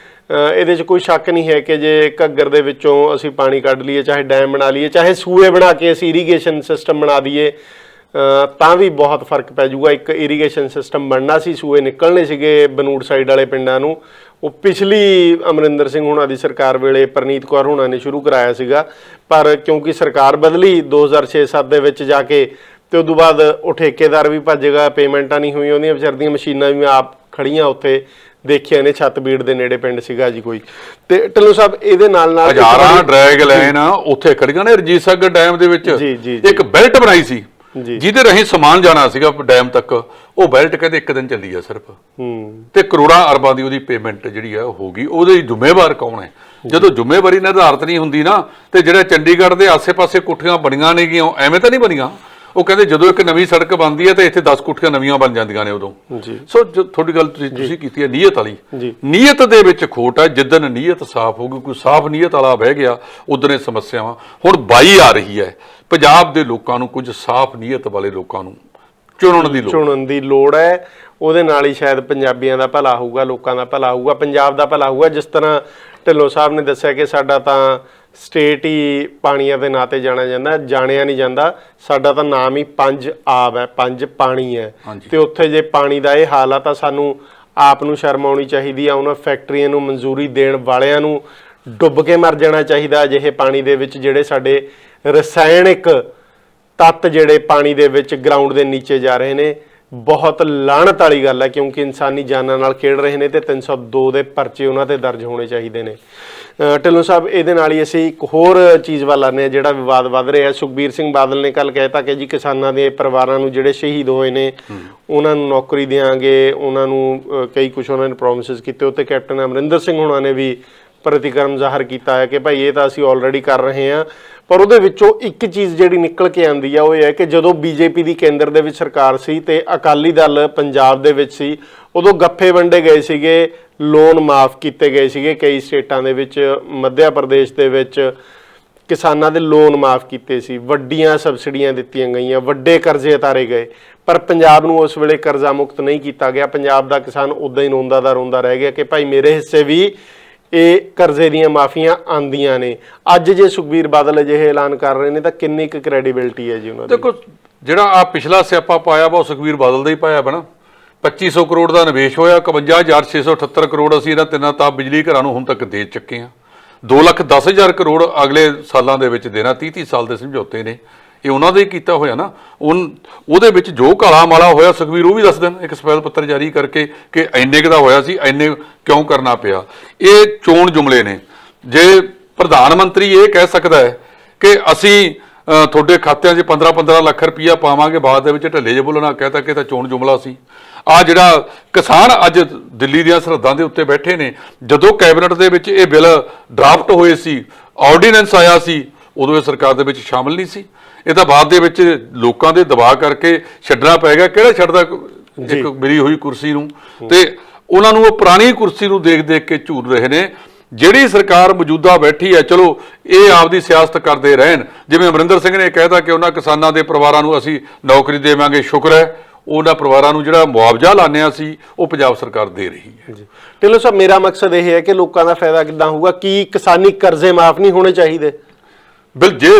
ਇਹਦੇ 'ਚ ਕੋਈ ਸ਼ੱਕ ਨਹੀਂ ਹੈ ਕਿ ਜੇ ਘੱਗਰ ਦੇ ਵਿੱਚੋਂ ਅਸੀਂ ਪਾਣੀ ਕੱਢ ਲਈਏ, ਚਾਹੇ ਡੈਮ ਬਣਾ ਲਈਏ, ਚਾਹੇ ਸੂਏ ਬਣਾ ਕੇ ਅਸੀਂ ਇਰੀਗੇਸ਼ਨ ਸਿਸਟਮ ਬਣਾ ਦਈਏ, ਤਾਂ ਵੀ ਬਹੁਤ ਫਰਕ ਪੈ ਜਾਊਗਾ। ਇੱਕ ਇਰੀਗੇਸ਼ਨ ਸਿਸਟਮ ਬਣਨਾ ਸੀ, ਸੂਏ ਨਿਕਲਣੇ ਸੀਗੇ ਬਨੂੜ ਸਾਈਡ ਵਾਲੇ ਪਿੰਡਾਂ ਨੂੰ, ਉਹ ਪਿਛਲੀ ਅਮਰਿੰਦਰ ਸਿੰਘ ਹੁਣਾਂ ਦੀ ਸਰਕਾਰ ਵੇਲੇ ਪ੍ਰਨੀਤ ਕੌਰ ਹੁਣਾਂ ਨੇ ਸ਼ੁਰੂ ਕਰਾਇਆ ਸੀਗਾ। ਪਰ ਕਿਉਂਕਿ ਸਰਕਾਰ ਬਦਲੀ 2006-7 ਦੇ ਵਿੱਚ ਜਾ ਕੇ, ਤੇ ਉਦੋਂ ਬਾਅਦ ਉਹ ਠੇਕੇਦਾਰ ਵੀ ਭੱਜ ਗਿਆ, ਪੇਮੈਂਟਾਂ ਨਹੀਂ ਹੋਈਆਂ, ਉਹਦੀਆਂ ਵਿਚਾਰਦੀਆਂ ਮਸ਼ੀਨਾਂ ਵੀ ਆਪ ਖੜੀਆਂ ਉੱਥੇ ਦੇਖਿਆ ਨੇ, ਛੱਤਬੀੜ ਦੇ ਨੇੜੇ ਪਿੰਡ ਸੀਗਾ ਜੀ ਕੋਈ। ਤੇ ਢਿੱਲੋਂ ਸਾਹਿਬ, ਇਹਦੇ ਨਾਲ ਹਜ਼ਾਰਾਂ ਡਰੈਗ ਲਾਈਨ ਉੱਥੇ ਖੜੀਆਂ ਨੇ। ਰਣਜੀਤ ਸਾਗਰ ਡੈਮ ਦੇ ਵਿੱਚ ਇੱਕ ਬੈਲਟ ਬਣਾਈ ਸੀ ਜਿਹਦੇ ਰਾਹੀਂ ਸਮਾਨ ਜਾਣਾ ਸੀਗਾ ਡੈਮ ਤੱਕ, ਉਹ ਬੈਲਟ ਕਹਿੰਦੇ ਇੱਕ ਦਿਨ ਚੱਲੀ ਆ ਸਿਰਫ, ਤੇ ਕਰੋੜਾਂ ਅਰਬਾਂ ਦੀ ਉਹਦੀ ਪੇਮੈਂਟ ਜਿਹੜੀ ਆ ਹੋ ਗਈ। ਉਹਦੇ ਜ਼ਿੰਮੇਵਾਰ ਕੌਣ ਹੈ? ਜਦੋਂ ਜ਼ਿੰਮੇਵਾਰੀ ਨਿਰਧਾਰਤ ਨਹੀਂ ਹੁੰਦੀ ਨਾ, ਤੇ ਜਿਹੜਾ ਚੰਡੀਗੜ੍ਹ ਦੇ ਆਸੇ-ਪਾਸੇ ਕੋਠੀਆਂ ਬਣੀਆਂ ਨੇਗੀਆਂ, ਐਵੇਂ ਤਾਂ ਨਹੀਂ ਬਣੀਆਂ। ਉਹ ਕਹਿੰਦੇ ਜਦੋਂ ਇੱਕ ਨਵੀਂ ਸੜਕ ਬਣਦੀ ਹੈ ਤਾਂ ਇੱਥੇ 10 ਕੋਠੀਆਂ ਨਵੀਆਂ ਬਣ ਜਾਂਦੀਆਂ ਨੇ ਉਦੋਂ। ਸੋ ਤੁਹਾਡੀ ਗੱਲ ਤੁਸੀਂ ਕੀਤੀ ਹੈ ਨੀਅਤ ਵਾਲੀ, ਨੀਅਤ ਦੇ ਵਿੱਚ ਖੋਟ ਹੈ। ਜਿੱਦਣ ਨੀਅਤ ਸਾਫ਼ ਹੋਊਗੀ, ਕੋਈ ਸਾਫ਼ ਨੀਅਤ ਵਾਲਾ ਬਹਿ ਗਿਆ, ਉਦੋਂ ਇਹ ਸਮੱਸਿਆਵਾਂ ਹੁਣ ਬਾਈ ਆ ਰਹੀ ਹੈ। ਪੰਜਾਬ ਦੇ ਲੋਕਾਂ ਨੂੰ, ਕੁਝ ਸਾਫ਼ ਨੀਅਤ ਵਾਲੇ ਲੋਕਾਂ ਨੂੰ ਚੁਣਨ ਦੀ ਲੋੜ ਹੈ। ਉਹਦੇ ਨਾਲ ਹੀ ਸ਼ਾਇਦ ਪੰਜਾਬੀਆਂ ਦਾ ਭਲਾ ਹੋਊਗਾ, ਲੋਕਾਂ ਦਾ ਭਲਾ ਹੋਊਗਾ, ਪੰਜਾਬ ਦਾ ਭਲਾ ਹੋਊਗਾ। ਜਿਸ ਤਰ੍ਹਾਂ ਢਿੱਲੋਂ ਸਾਹਿਬ ਨੇ ਦੱਸਿਆ ਕਿ ਸਾਡਾ ਤਾਂ ਸਟੇਟ ਹੀ ਪਾਣੀਆਂ ਦੇ ਨਾਂ ਤੇ ਜਾਣਿਆ ਨਹੀਂ ਜਾਂਦਾ, ਸਾਡਾ ਤਾਂ ਨਾਮ ਹੀ 5 ਆਬ ਹੈ, 5 ਪਾਣੀ ਹੈ। ਤੇ ਉੱਥੇ ਜੇ ਪਾਣੀ ਦਾ ਇਹ ਹਾਲ ਆ ਤਾਂ ਸਾਨੂੰ ਆਪ ਨੂੰ ਸ਼ਰਮ ਆਉਣੀ ਚਾਹੀਦੀ ਆ। ਉਹਨਾਂ ਫੈਕਟਰੀਆਂ ਨੂੰ ਮਨਜ਼ੂਰੀ ਦੇਣ ਵਾਲਿਆਂ ਨੂੰ ਡੁੱਬ ਕੇ ਮਰ ਜਾਣਾ ਚਾਹੀਦਾ ਅਜਿਹੇ ਪਾਣੀ ਦੇ ਵਿੱਚ, ਜਿਹੜੇ ਸਾਡੇ ਰਸਾਇਣਿਕ ਤੱਤ ਜਿਹੜੇ ਪਾਣੀ ਦੇ ਵਿੱਚ ਗਰਾਊਂਡ ਦੇ ਨੀਚੇ ਜਾ ਰਹੇ ਨੇ। ਬਹੁਤ ਲਾਹਨਤ ਵਾਲੀ ਗੱਲ ਹੈ, ਕਿਉਂਕਿ ਇਨਸਾਨੀ ਜਾਨਾਂ ਨਾਲ ਖੇਡ ਰਹੇ ਨੇ ਤੇ 302 ਦੇ ਪਰਚੇ ਉਹਨਾਂ ਤੇ ਦਰਜ ਹੋਣੇ ਚਾਹੀਦੇ ਨੇ। ਢਿੱਲੋਂ ਸਾਹਿਬ, ਇਹਦੇ ਨਾਲ ਹੀ ਅਸੀਂ ਇੱਕ ਹੋਰ ਚੀਜ਼ ਵੱਲ ਆਉਂਦੇ ਹਾਂ, ਜਿਹੜਾ ਵਿਵਾਦ ਵੱਧ ਰਿਹਾ। ਸੁਖਬੀਰ ਸਿੰਘ ਬਾਦਲ ਨੇ ਕੱਲ ਕਹਿਤਾ ਕਿ ਜੀ ਕਿਸਾਨਾਂ ਦੇ ਪਰਿਵਾਰਾਂ ਨੂੰ ਜਿਹੜੇ ਸ਼ਹੀਦ ਹੋਏ ਨੇ ਉਹਨਾਂ ਨੂੰ ਨੌਕਰੀ ਦੇਵਾਂਗੇ, ਉਹਨਾਂ ਨੂੰ ਕਈ ਕੁਛ ਉਹਨਾਂ ਨੇ ਪ੍ਰੋਮਿਸਿਸ ਕੀਤੇ। ਉੱਤੇ ਕੈਪਟਨ ਅਮਰਿੰਦਰ ਸਿੰਘ ਹੁਣਾਂ ਨੇ ਵੀ ਪ੍ਰਤੀਕਰਮ ਜ਼ਾਹਰ ਕੀਤਾ ਹੈ ਕਿ ਭਾਈ ਇਹ ਤਾਂ ਅਸੀਂ ਆਲਰੇਡੀ ਕਰ ਰਹੇ ਹਾਂ। ਪਰ ਉਹਦੇ ਵਿੱਚੋਂ ਇੱਕ ਚੀਜ਼ ਜਿਹੜੀ ਨਿਕਲ ਕੇ ਆਉਂਦੀ ਆ ਉਹ ਇਹ ਹੈ ਕਿ ਜਦੋਂ ਬੀਜੇਪੀ ਦੀ ਕੇਂਦਰ ਦੇ ਵਿੱਚ ਸਰਕਾਰ ਸੀ ਤੇ ਅਕਾਲੀ ਦਲ ਪੰਜਾਬ ਦੇ ਵਿੱਚ ਸੀ, ਉਦੋਂ ਗੱਫੇ ਵੰਡੇ ਗਏ ਸੀਗੇ, ਲੋਨ ਮਾਫ ਕੀਤੇ ਗਏ ਸੀਗੇ ਕਈ ਸਟੇਟਾਂ ਦੇ ਵਿੱਚ। ਮੱਧ ਪ੍ਰਦੇਸ਼ ਦੇ ਵਿੱਚ ਕਿਸਾਨਾਂ ਦੇ ਲੋਨ ਮਾਫ ਕੀਤੇ ਸੀ, ਵੱਡੀਆਂ ਸਬਸਿਡੀਆਂ ਦਿੱਤੀਆਂ ਗਈਆਂ, ਵੱਡੇ ਕਰਜ਼ੇ ਉਤਾਰੇ ਗਏ। ਪਰ ਪੰਜਾਬ ਨੂੰ ਉਸ ਵੇਲੇ ਕਰਜ਼ਾ ਮੁਕਤ ਨਹੀਂ ਕੀਤਾ ਗਿਆ। ਪੰਜਾਬ ਦਾ ਕਿਸਾਨ ਉੱਦਾਂ ਹੀ ਰੋਂਦਾ ਦਾ ਰੋਂਦਾ ਰਹਿ ਗਿਆ ਕਿ ਭਾਈ ਮੇਰੇ ਹਿੱਸੇ ਵੀ ਇਹ ਕਰਜ਼ੇ ਦੀਆਂ ਮਾਫੀਆਂ ਆਉਂਦੀਆਂ ਨੇ। ਅੱਜ ਜੇ ਸੁਖਬੀਰ ਬਾਦਲ ਅਜਿਹੇ ਐਲਾਨ ਕਰ ਰਹੇ ਨੇ ਤਾਂ ਕਿੰਨੀ ਕੁ ਕ੍ਰੈਡੀਬਿਲਿਟੀ ਹੈ ਜੀ ਉਹਨਾਂ ਦੀ? ਦੇਖੋ, ਜਿਹੜਾ ਆ ਪਿਛਲਾ ਸਿਆਪਾ ਪਾਇਆ ਵਾ ਉਹ ਸੁਖਬੀਰ ਬਾਦਲ ਦਾ ਹੀ ਪਾਇਆ ਵਾ ਨਾ। 2500 ਕਰੋੜ ਦਾ ਨਿਵੇਸ਼ ਹੋਇਆ, 51,678 ਕਰੋੜ ਅਸੀਂ ਇਹਨਾਂ ਤਿੰਨਾਂ ਤਾਪ ਬਿਜਲੀ ਘਰਾਂ ਨੂੰ ਹੁਣ ਤੱਕ ਦੇ ਚੁੱਕੇ ਹਾਂ। 2,10,000 ਕਰੋੜ ਅਗਲੇ ਸਾਲਾਂ ਦੇ ਵਿੱਚ ਦੇਣਾ। 30 ਸਾਲ ਦੇ ਸਮਝੌਤੇ ਨੇ, ਇਹ ਉਹਨਾਂ ਦਾ ਹੀ ਕੀਤਾ ਹੋਇਆ ਨਾ। ਉਹਦੇ ਵਿੱਚ ਜੋ ਕਾਲਾ ਮਾਲਾ ਹੋਇਆ ਸੁਖਬੀਰ ਉਹ ਵੀ ਦੱਸ ਦੇਣ, ਇੱਕ ਸਫੈਦ ਪੱਤਰ ਜਾਰੀ ਕਰਕੇ ਕਿ ਇੰਨੇ ਕੁ ਦਾ ਹੋਇਆ ਸੀ, ਇੰਨੇ ਕਿਉਂ ਕਰਨਾ ਪਿਆ। ਇਹ ਚੋਣ ਜੁਮਲੇ ਨੇ। ਜੇ ਪ੍ਰਧਾਨ ਮੰਤਰੀ ਇਹ ਕਹਿ ਸਕਦਾ ਹੈ ਕਿ ਅਸੀਂ ਤੁਹਾਡੇ ਖਾਤਿਆਂ 'ਚ 15-15 ਲੱਖ ਰੁਪਈਆ ਪਾਵਾਂਗੇ, ਬਾਅਦ ਦੇ ਵਿੱਚ ਢੱਲੇ ਜੇ ਬੋਲਣਾ ਕਹਿਤਾ ਕਿ ਤਾਂ ਚੋਣ ਜੁਮਲਾ ਸੀ। ਆ ਜਿਹੜਾ ਕਿਸਾਨ ਅੱਜ ਦਿੱਲੀ ਦੀਆਂ ਸਰਹੱਦਾਂ ਦੇ ਉੱਤੇ ਬੈਠੇ ਨੇ, ਜਦੋਂ ਕੈਬਨਿਟ ਦੇ ਵਿੱਚ ਇਹ ਬਿੱਲ ਡਰਾਫਟ ਹੋਏ ਸੀ, ਆਰਡੀਨੈਂਸ ਆਇਆ ਸੀ, ਉਦੋਂ ਇਹ ਸਰਕਾਰ ਦੇ ਵਿੱਚ ਸ਼ਾਮਲ ਨਹੀਂ ਸੀ। ਇਹ ਤਾਂ ਬਾਅਦ ਦੇ ਵਿੱਚ ਲੋਕਾਂ ਦੇ ਦਬਾਅ ਕਰਕੇ ਛੱਡਣਾ ਪੈ ਗਿਆ। ਕਿਹੜਾ ਛੱਡਦਾ ਇੱਕ ਮਿਲੀ ਹੋਈ ਕੁਰਸੀ ਨੂੰ? ਤੇ ਉਹਨਾਂ ਨੂੰ ਉਹ ਪੁਰਾਣੀ ਕੁਰਸੀ ਨੂੰ ਦੇਖ ਦੇਖ ਕੇ ਝੂਰ ਰਹੇ ਨੇ। ਜਿਹੜੀ ਸਰਕਾਰ ਮੌਜੂਦਾ ਬੈਠੀ ਹੈ, ਚਲੋ ਇਹ ਆਪਦੀ ਸਿਆਸਤ ਕਰਦੇ ਰਹਿਣ। ਜਿਵੇਂ ਅਮਰਿੰਦਰ ਸਿੰਘ ਨੇ ਕਹਿਤਾ ਕਿ ਉਹਨਾਂ ਕਿਸਾਨਾਂ ਦੇ ਪਰਿਵਾਰਾਂ ਨੂੰ ਅਸੀਂ ਨੌਕਰੀ ਦੇਵਾਂਗੇ, ਸ਼ੁਕਰ ਹੈ ਉਹਨਾਂ ਪਰਿਵਾਰਾਂ ਨੂੰ ਜਿਹੜਾ ਮੁਆਵਜ਼ਾ ਲਾਉਂਦੇ ਸੀ ਉਹ ਪੰਜਾਬ ਸਰਕਾਰ ਦੇ ਰਹੀ ਹੈ। ਜੀ ਢਿੱਲੋਂ ਸਾਹਿਬ, ਮੇਰਾ ਮਕਸਦ ਇਹ ਹੈ ਕਿ ਲੋਕਾਂ ਦਾ ਫਾਇਦਾ ਕਿੱਦਾਂ ਹੋਊਗਾ? ਕੀ ਕਿਸਾਨੀ ਕਰਜ਼ੇ ਮਾਫ ਨਹੀਂ ਹੋਣੇ ਚਾਹੀਦੇ? ਜੇ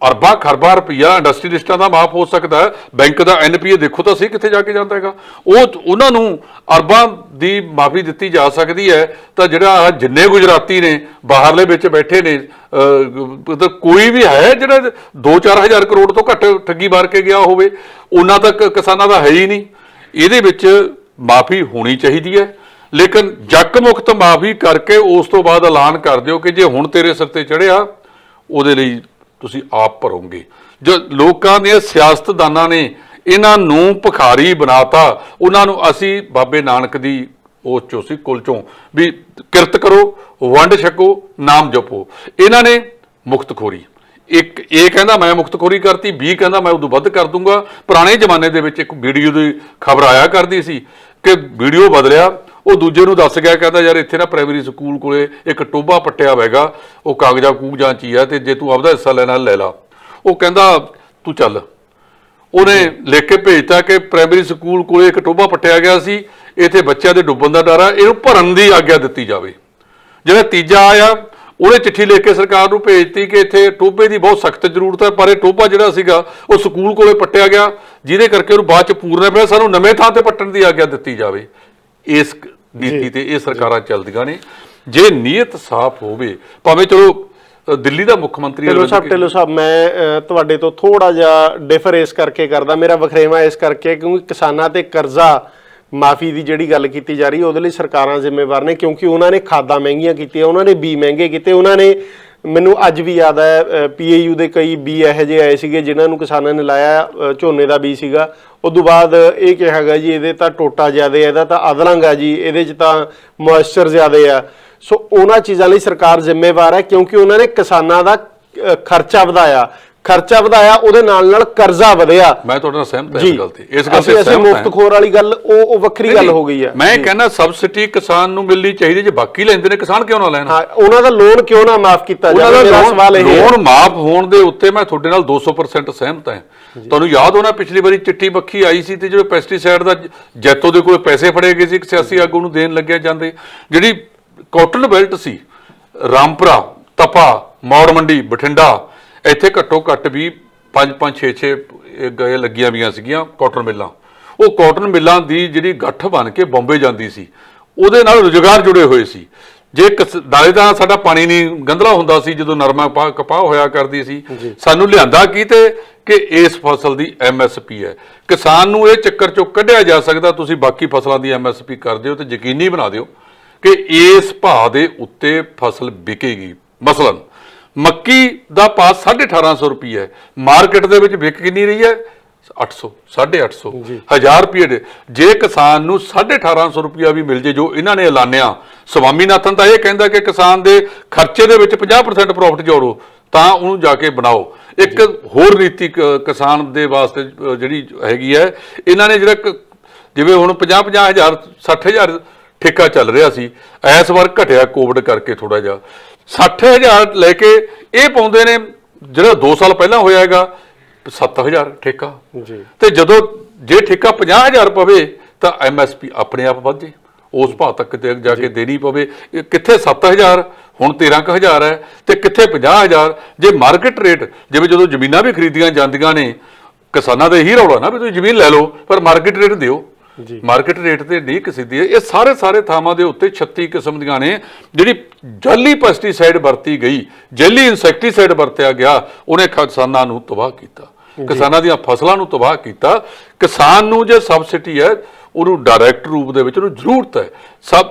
ਅਰਬਾਂ ਖਰਬਾਂ ਰੁਪਈਆ ਇੰਡਸਟਰੀਲਿਸਟਾਂ ਦਾ ਮਾਫ ਹੋ ਸਕਦਾ ਹੈ, ਬੈਂਕ ਦਾ ਐਨਪੀਏ ਦੇਖੋ ਤਾਂ ਸਹੀ ਕਿੱਥੇ ਜਾ ਕੇ ਜਾਂਦਾ ਹੈਗਾ। ਉਹਨਾਂ ਨੂੰ ਅਰਬਾਂ ਦੀ ਮਾਫੀ ਦਿੱਤੀ ਜਾ ਸਕਦੀ ਹੈ। ਤਾਂ ਜਿਹੜਾ ਜਿੰਨੇ ਗੁਜਰਾਤੀ ਨੇ ਬਾਹਰਲੇ ਵਿੱਚ ਬੈਠੇ ਨੇ, ਕੋਈ ਵੀ ਹੈ ਜਿਹੜਾ 2-4 ਹਜ਼ਾਰ ਕਰੋੜ ਤੋਂ ਘੱਟ ਠੱਗੀ ਮਾਰ ਕੇ ਗਿਆ ਹੋਵੇ, ਉਹਨਾਂ ਤੱਕ ਕਿਸਾਨਾਂ ਦਾ ਹੈ ਹੀ ਨਹੀਂ। ਇਹਦੇ ਵਿੱਚ ਮਾਫੀ ਹੋਣੀ ਚਾਹੀਦੀ ਹੈ, ਲੇਕਿਨ ਜੱਕ ਮੁਕਤ ਮਾਫੀ ਕਰਕੇ ਉਸ ਤੋਂ ਬਾਅਦ ਐਲਾਨ ਕਰ ਦਿਓ ਕਿ ਜੇ ਹੁਣ ਤੇਰੇ ਸਿਰ ਤੇ ਚੜਿਆ ਉਹਦੇ ਲਈ ਤੁਸੀਂ ਆਪ ਭਰੋਗੇ। ਜੋ ਲੋਕਾਂ ਦੇ ਸਿਆਸਤਦਾਨਾਂ ਨੇ ਇਹਨਾਂ ਨੂੰ ਭਿਖਾਰੀ ਬਣਾਤਾ, ਉਹਨਾਂ ਨੂੰ ਅਸੀਂ ਬਾਬੇ ਨਾਨਕ ਦੀ ਉਹ ਚੋਂ ਸੀ ਕੁਲ ਚੋਂ ਵੀ ਕਿਰਤ ਕਰੋ, ਵੰਡ ਛਕੋ, ਨਾਮ ਜਪੋ। ਇਹਨਾਂ ਨੇ ਮੁਕਤਖੋਰੀ, ਇੱਕ ਇਹ ਕਹਿੰਦਾ ਮੈਂ ਮੁਕਤਖੋਰੀ ਕਰਤੀ, 20 ਕਹਿੰਦਾ ਮੈਂ ਉਦੋਂ ਵੱਧ ਕਰ ਦੂੰਗਾ। ਪੁਰਾਣੇ ਜ਼ਮਾਨੇ ਦੇ ਵਿੱਚ ਇੱਕ ਵੀਡੀਓ ਦੀ ਖਬਰ ਆਇਆ ਕਰਦੀ ਸੀ ਕਿ ਵੀਡੀਓ ਬਦਲਿਆ, ਉਹ ਦੂਜੇ ਨੂੰ ਦੱਸ ਗਿਆ, ਕਹਿੰਦਾ ਯਾਰ ਇੱਥੇ ਨਾ ਪ੍ਰਾਇਮਰੀ ਸਕੂਲ ਕੋਲੇ ਇੱਕ ਟੋਭਾ ਪੱਟਿਆ ਹੋਵੇਗਾ, ਉਹ ਕਾਗਜ਼ਾਂ ਕੂਗਜ਼ਾਂ 'ਚ ਹੀ ਹੈ, ਤੇ ਜੇ ਤੂੰ ਆਪਦਾ ਹਿੱਸਾ ਲੈਣਾ ਲੈ ਲਾ। ਉਹ ਕਹਿੰਦਾ ਤੂੰ ਚੱਲ। ਉਹਨੇ ਲਿਖ ਕੇ ਭੇਜਤਾ ਕਿ ਪ੍ਰਾਇਮਰੀ ਸਕੂਲ ਕੋਲੇ ਇੱਕ ਟੋਭਾ ਪੱਟਿਆ ਗਿਆ ਸੀ, ਇੱਥੇ ਬੱਚਿਆਂ ਦੇ ਡੁੱਬਣ ਦਾ ਡਰ ਆ, ਇਹਨੂੰ ਭਰਨ ਦੀ ਆਗਿਆ ਦਿੱਤੀ ਜਾਵੇ। ਜਿਹੜਾ ਤੀਜਾ ਆਇਆ ਉਹਨੇ ਚਿੱਠੀ ਲਿਖ ਕੇ ਸਰਕਾਰ ਨੂੰ ਭੇਜਤੀ ਕਿ ਇੱਥੇ ਟੋਭੇ ਦੀ ਬਹੁਤ ਸਖਤ ਜ਼ਰੂਰਤ ਹੈ, ਪਰ ਇਹ ਟੋਭਾ ਜਿਹੜਾ ਸੀਗਾ ਉਹ ਸਕੂਲ ਕੋਲੇ ਪੱਟਿਆ ਗਿਆ, ਜਿਹਦੇ ਕਰਕੇ ਉਹਨੂੰ ਬਾਅਦ 'ਚ ਪੂਰਨਾ ਪਿਆ, ਸਾਨੂੰ ਨਵੇਂ ਥਾਂ ਤੇ ਪੱਟਣ ਦੀ ਆਗਿਆ ਦਿੱਤੀ ਜਾਵੇ। ਇਸ ਨੀਤੀ ਤੇ ਇਹ ਸਰਕਾਰਾਂ ਚੱਲਦੀਆਂ ਨੇ। ਜੇ ਨੀਅਤ ਸਾਫ਼ ਹੋਵੇ, ਭਾਵੇਂ ਚਲੋ ਦਿੱਲੀ ਦਾ ਮੁੱਖ ਮੰਤਰੀ ਢਿੱਲੋਂ ਸਾਹਿਬ, ਮੈਂ ਤੁਹਾਡੇ ਤੋਂ ਥੋੜਾ ਜਿਹਾ ਡਿਫਰ ਇਸ ਕਰਕੇ ਕਰਦਾ, ਮੇਰਾ ਵਖਰੇਵਾਂ ਇਸ ਕਰਕੇ ਕਿਉਂਕਿ ਕਿਸਾਨਾਂ ਤੇ ਕਰਜ਼ਾ ਮਾਫੀ ਦੀ ਜਿਹੜੀ ਗੱਲ ਕੀਤੀ ਜਾ ਰਹੀ ਹੈ ਉਹਦੇ ਲਈ ਸਰਕਾਰਾਂ ਜ਼ਿੰਮੇਵਾਰ ਨੇ, ਕਿਉਂਕਿ ਉਹਨਾਂ ਨੇ ਖਾਦਾਂ ਮਹਿੰਗੀਆਂ ਕੀਤੀਆਂ, ਉਹਨਾਂ ਨੇ ਬੀ ਮਹਿੰਗੇ ਕੀਤੇ। ਉਹਨਾਂ ਨੇ, ਮੈਨੂੰ ਅੱਜ ਵੀ ਯਾਦ ਹੈ, PAU ਦੇ ਕਈ ਬੀ ਇਹੋ ਜਿਹੇ ਆਏ ਸੀਗੇ ਜਿਨ੍ਹਾਂ ਨੂੰ ਕਿਸਾਨਾਂ ਨੇ ਲਾਇਆ, ਝੋਨੇ ਦਾ ਬੀ ਸੀਗਾ। ਉਦੋਂ ਬਾਅਦ ਇਹ ਕਿਹਾ ਗਿਆ ਜੀ ਇਹਦੇ ਤਾਂ ਟੋਟਾ ਜ਼ਿਆਦਾ, ਇਹਦਾ ਤਾਂ ਅਦਲੰਗ ਆ ਜੀ, ਇਹਦੇ 'ਚ ਤਾਂ ਮੋਇਸਚਰ ਜ਼ਿਆਦਾ ਆ। ਸੋ ਉਹਨਾਂ ਚੀਜ਼ਾਂ ਲਈ ਸਰਕਾਰ ਜ਼ਿੰਮੇਵਾਰ ਹੈ, ਕਿਉਂਕਿ ਉਹਨਾਂ ਨੇ ਕਿਸਾਨਾਂ ਦਾ ਖਰਚਾ ਵਧਾਇਆ, ਉਹਦੇ ਨਾਲ ਕਰਜ਼ਾ ਵਧਿਆ। ਮੈਂ ਤੁਹਾਡੇ ਨਾਲ ਸਹਿਮਤ ਹਾਂ ਇਸ ਗੱਲ ਤੇ। ਇਸ ਗੱਲ ਤੇ ਅਸੀਂ ਮੁਫਤਖੋਰ ਵਾਲੀ ਗੱਲ ਉਹ ਵੱਖਰੀ ਗੱਲ ਹੋ ਗਈ ਹੈ। ਮੈਂ ਕਹਿੰਦਾ ਸਬਸਿਡੀ ਕਿਸਾਨ ਨੂੰ ਮਿਲਣੀ ਚਾਹੀਦੀ, ਜੇ ਬਾਕੀ ਲੈਂਦੇ ਨੇ ਕਿਸਾਨ ਕਿਉਂ ਨਾ ਲੈਣ? ਹਾਂ, ਉਹਨਾਂ ਦਾ ਲੋਨ ਕਿਉਂ ਨਾ ਮਾਫ ਕੀਤਾ ਜਾਵੇ? ਮੇਰਾ ਸਵਾਲ ਇਹ ਹੈ। ਲੋਨ ਮਾਫ ਹੋਣ ਦੇ ਉੱਤੇ ਮੈਂ ਤੁਹਾਡੇ ਨਾਲ 200% ਸਹਿਮਤ ਹਾਂ। ਤੁਹਾਨੂੰ ਯਾਦ ਹੋਣਾ ਪਿਛਲੀ ਵਾਰੀ ਚਿੱਟੀ ਬੱਖੀ ਆਈ ਸੀ ਤੇ ਜਦੋਂ ਪੈਸਟੀਸਾਈਡ ਦਾ ਜੈਤੋ ਦੇ ਕੋਲ ਪੈਸੇ ਫੜੇ ਗਏ ਸੀ, ਇੱਕ ਸਿਆਸੀ ਆਗੂ ਨੂੰ ਦੇਣ ਲੱਗਿਆ ਜਾਂਦੇ। ਜਿਹੜੀ ਕਾਟਨ ਬੈਲਟ ਸੀ, ਰਾਮਪੁਰਾ, ਤਪਾ, ਮੌੜ ਮੰਡੀ, ਬਠਿੰਡਾ, ਇੱਥੇ ਘੱਟੋ ਘੱਟ ਵੀ 5-5 6-6 ਗਏ ਲੱਗੀਆਂ ਵੀਆਂ ਸੀਗੀਆਂ ਕਾਟਨ ਮਿੱਲਾਂ। ਉਹ ਕਾਟਨ ਮਿੱਲਾਂ ਦੀ ਜਿਹੜੀ ਗੱਠ ਬਣ ਕੇ ਬੰਬੇ ਜਾਂਦੀ ਸੀ, ਉਹਦੇ ਨਾਲ ਰੁਜ਼ਗਾਰ ਜੁੜੇ ਹੋਏ ਸੀ। ਜੇ ਨਾਲੇ ਤਾਂ ਸਾਡਾ ਪਾਣੀ ਨਹੀਂ ਗੰਧਲਾ ਹੁੰਦਾ ਸੀ ਜਦੋਂ ਨਰਮਾ ਕਪਾਹ ਹੋਇਆ ਕਰਦੀ ਸੀ। ਸਾਨੂੰ ਲਿਆਂਦਾ ਕੀ ਤੇ ਕਿ ਇਸ ਫਸਲ ਦੀ MSP ਹੈ। ਕਿਸਾਨ ਨੂੰ ਇਹ ਚੱਕਰ ਚੋਂ ਕੱਢਿਆ ਜਾ ਸਕਦਾ, ਤੁਸੀਂ ਬਾਕੀ ਫਸਲਾਂ ਦੀ MSP ਕਰ ਦਿਓ ਤੇ ਯਕੀਨੀ ਬਣਾ ਦਿਓ ਕਿ ਇਸ ਭਾਅ ਦੇ ਉੱਤੇ ਫਸਲ ਵਿਕੇਗੀ। ਮਸਲਨ ਮੱਕੀ ਦਾ ਭਾਅ 1850 ਰੁਪਏ ਹੈ, ਮਾਰਕੀਟ ਦੇ ਵਿੱਚ ਵਿਕ ਕਿੰਨੀ ਰਹੀ ਹੈ? 800, 850, 1000 ਰੁਪਏ ਦੇ। ਜੇ ਕਿਸਾਨ ਨੂੰ 1850 ਰੁਪਇਆ ਵੀ ਮਿਲ ਜੇ, ਜੋ ਇਹਨਾਂ ਨੇ ਐਲਾਨਿਆ, ਸਵਾਮੀਨਾਥਨ ਤਾਂ ਇਹ ਕਹਿੰਦਾ ਕਿ ਕਿਸਾਨ ਦੇ ਖਰਚੇ ਦੇ ਵਿੱਚ 50% ਪ੍ਰੋਫਿਟ ਜੋੜੋ, ਤਾਂ ਉਹਨੂੰ ਜਾ ਕੇ ਬਣਾਓ। ਇੱਕ ਹੋਰ ਨੀਤੀ ਕਿਸਾਨ ਦੇ ਵਾਸਤੇ ਜਿਹੜੀ ਹੈਗੀ ਹੈ, ਇਹਨਾਂ ਨੇ ਜਿਹੜਾ ਜਿਵੇਂ ਹੁਣ 50-50,000 60,000 ਠੇਕਾ ਚੱਲ ਰਿਹਾ ਸੀ, ਇਸ ਵਾਰ ਘਟਿਆ ਕੋਵਿਡ ਕਰਕੇ ਥੋੜਾ ਜਿਹਾ, 60,000 ਲੈ ਕੇ ਇਹ ਪਾਉਂਦੇ ਨੇ। ਜਿਹੜਾ 2 ਸਾਲ ਪਹਿਲਾਂ ਹੋਇਆ ਹੈਗਾ 7,000 ਠੇਕਾ, ਤੇ ਜਦੋਂ ਜੇ ਠੇਕਾ 50,000 ਪਵੇ ਤਾਂ MSP ਆਪਣੇ ਆਪ ਵੱਧ ਜੇ, ਉਸ ਭਾਅ ਤੱਕ ਤੇ ਜਾ ਕੇ ਦੇਣੀ ਪਵੇ। ਕਿੱਥੇ 7,000 ਹੁਣ 13,000 ਹੈ ਤੇ ਕਿੱਥੇ 50,000। ਜੇ ਮਾਰਕੀਟ ਰੇਟ, ਜਿਵੇਂ ਜਦੋਂ ਜ਼ਮੀਨਾਂ ਵੀ ਖਰੀਦੀਆਂ ਜਾਂਦੀਆਂ ਨੇ, ਕਿਸਾਨਾਂ ਦਾ ਇਹੀ ਰੌਲਾ ਨਾ ਵੀ ਤੁਸੀਂ ਜ਼ਮੀਨ ਲੈ ਲਓ ਪਰ ਮਾਰਕੀਟ ਰੇਟ ਦਿਓ, ਮਾਰਕੀਟ ਰੇਟ ਤੇ ਨਹੀਂ ਕਿਸਦੀ ਹੈ। ਇਹ ਸਾਰੇ ਥਾਵਾਂ ਦੇ ਉੱਤੇ 36 ਕਿਸਮ ਦੀਆਂ ਨੇ। ਜਿਹੜੀ ਜਾਲੀ ਪੈਸਟੀਸਾਈਡ ਵਰਤੀ ਗਈ, ਜਾਲੀ ਇਨਸੈਕਟੀਸਾਈਡ ਵਰਤਿਆ ਗਿਆ, ਉਹਨੇ ਕਿਸਾਨਾਂ ਨੂੰ ਤਬਾਹ ਕੀਤਾ, ਕਿਸਾਨਾਂ ਦੀਆਂ ਫਸਲਾਂ ਨੂੰ ਤਬਾਹ ਕੀਤਾ। ਕਿਸਾਨ ਨੂੰ ਜੇ ਸਬਸਿਡੀ ਹੈ, ਉਹਨੂੰ ਡਾਇਰੈਕਟ ਰੂਪ ਦੇ ਵਿੱਚ ਉਹਨੂੰ ਜ਼ਰੂਰਤ ਹੈ।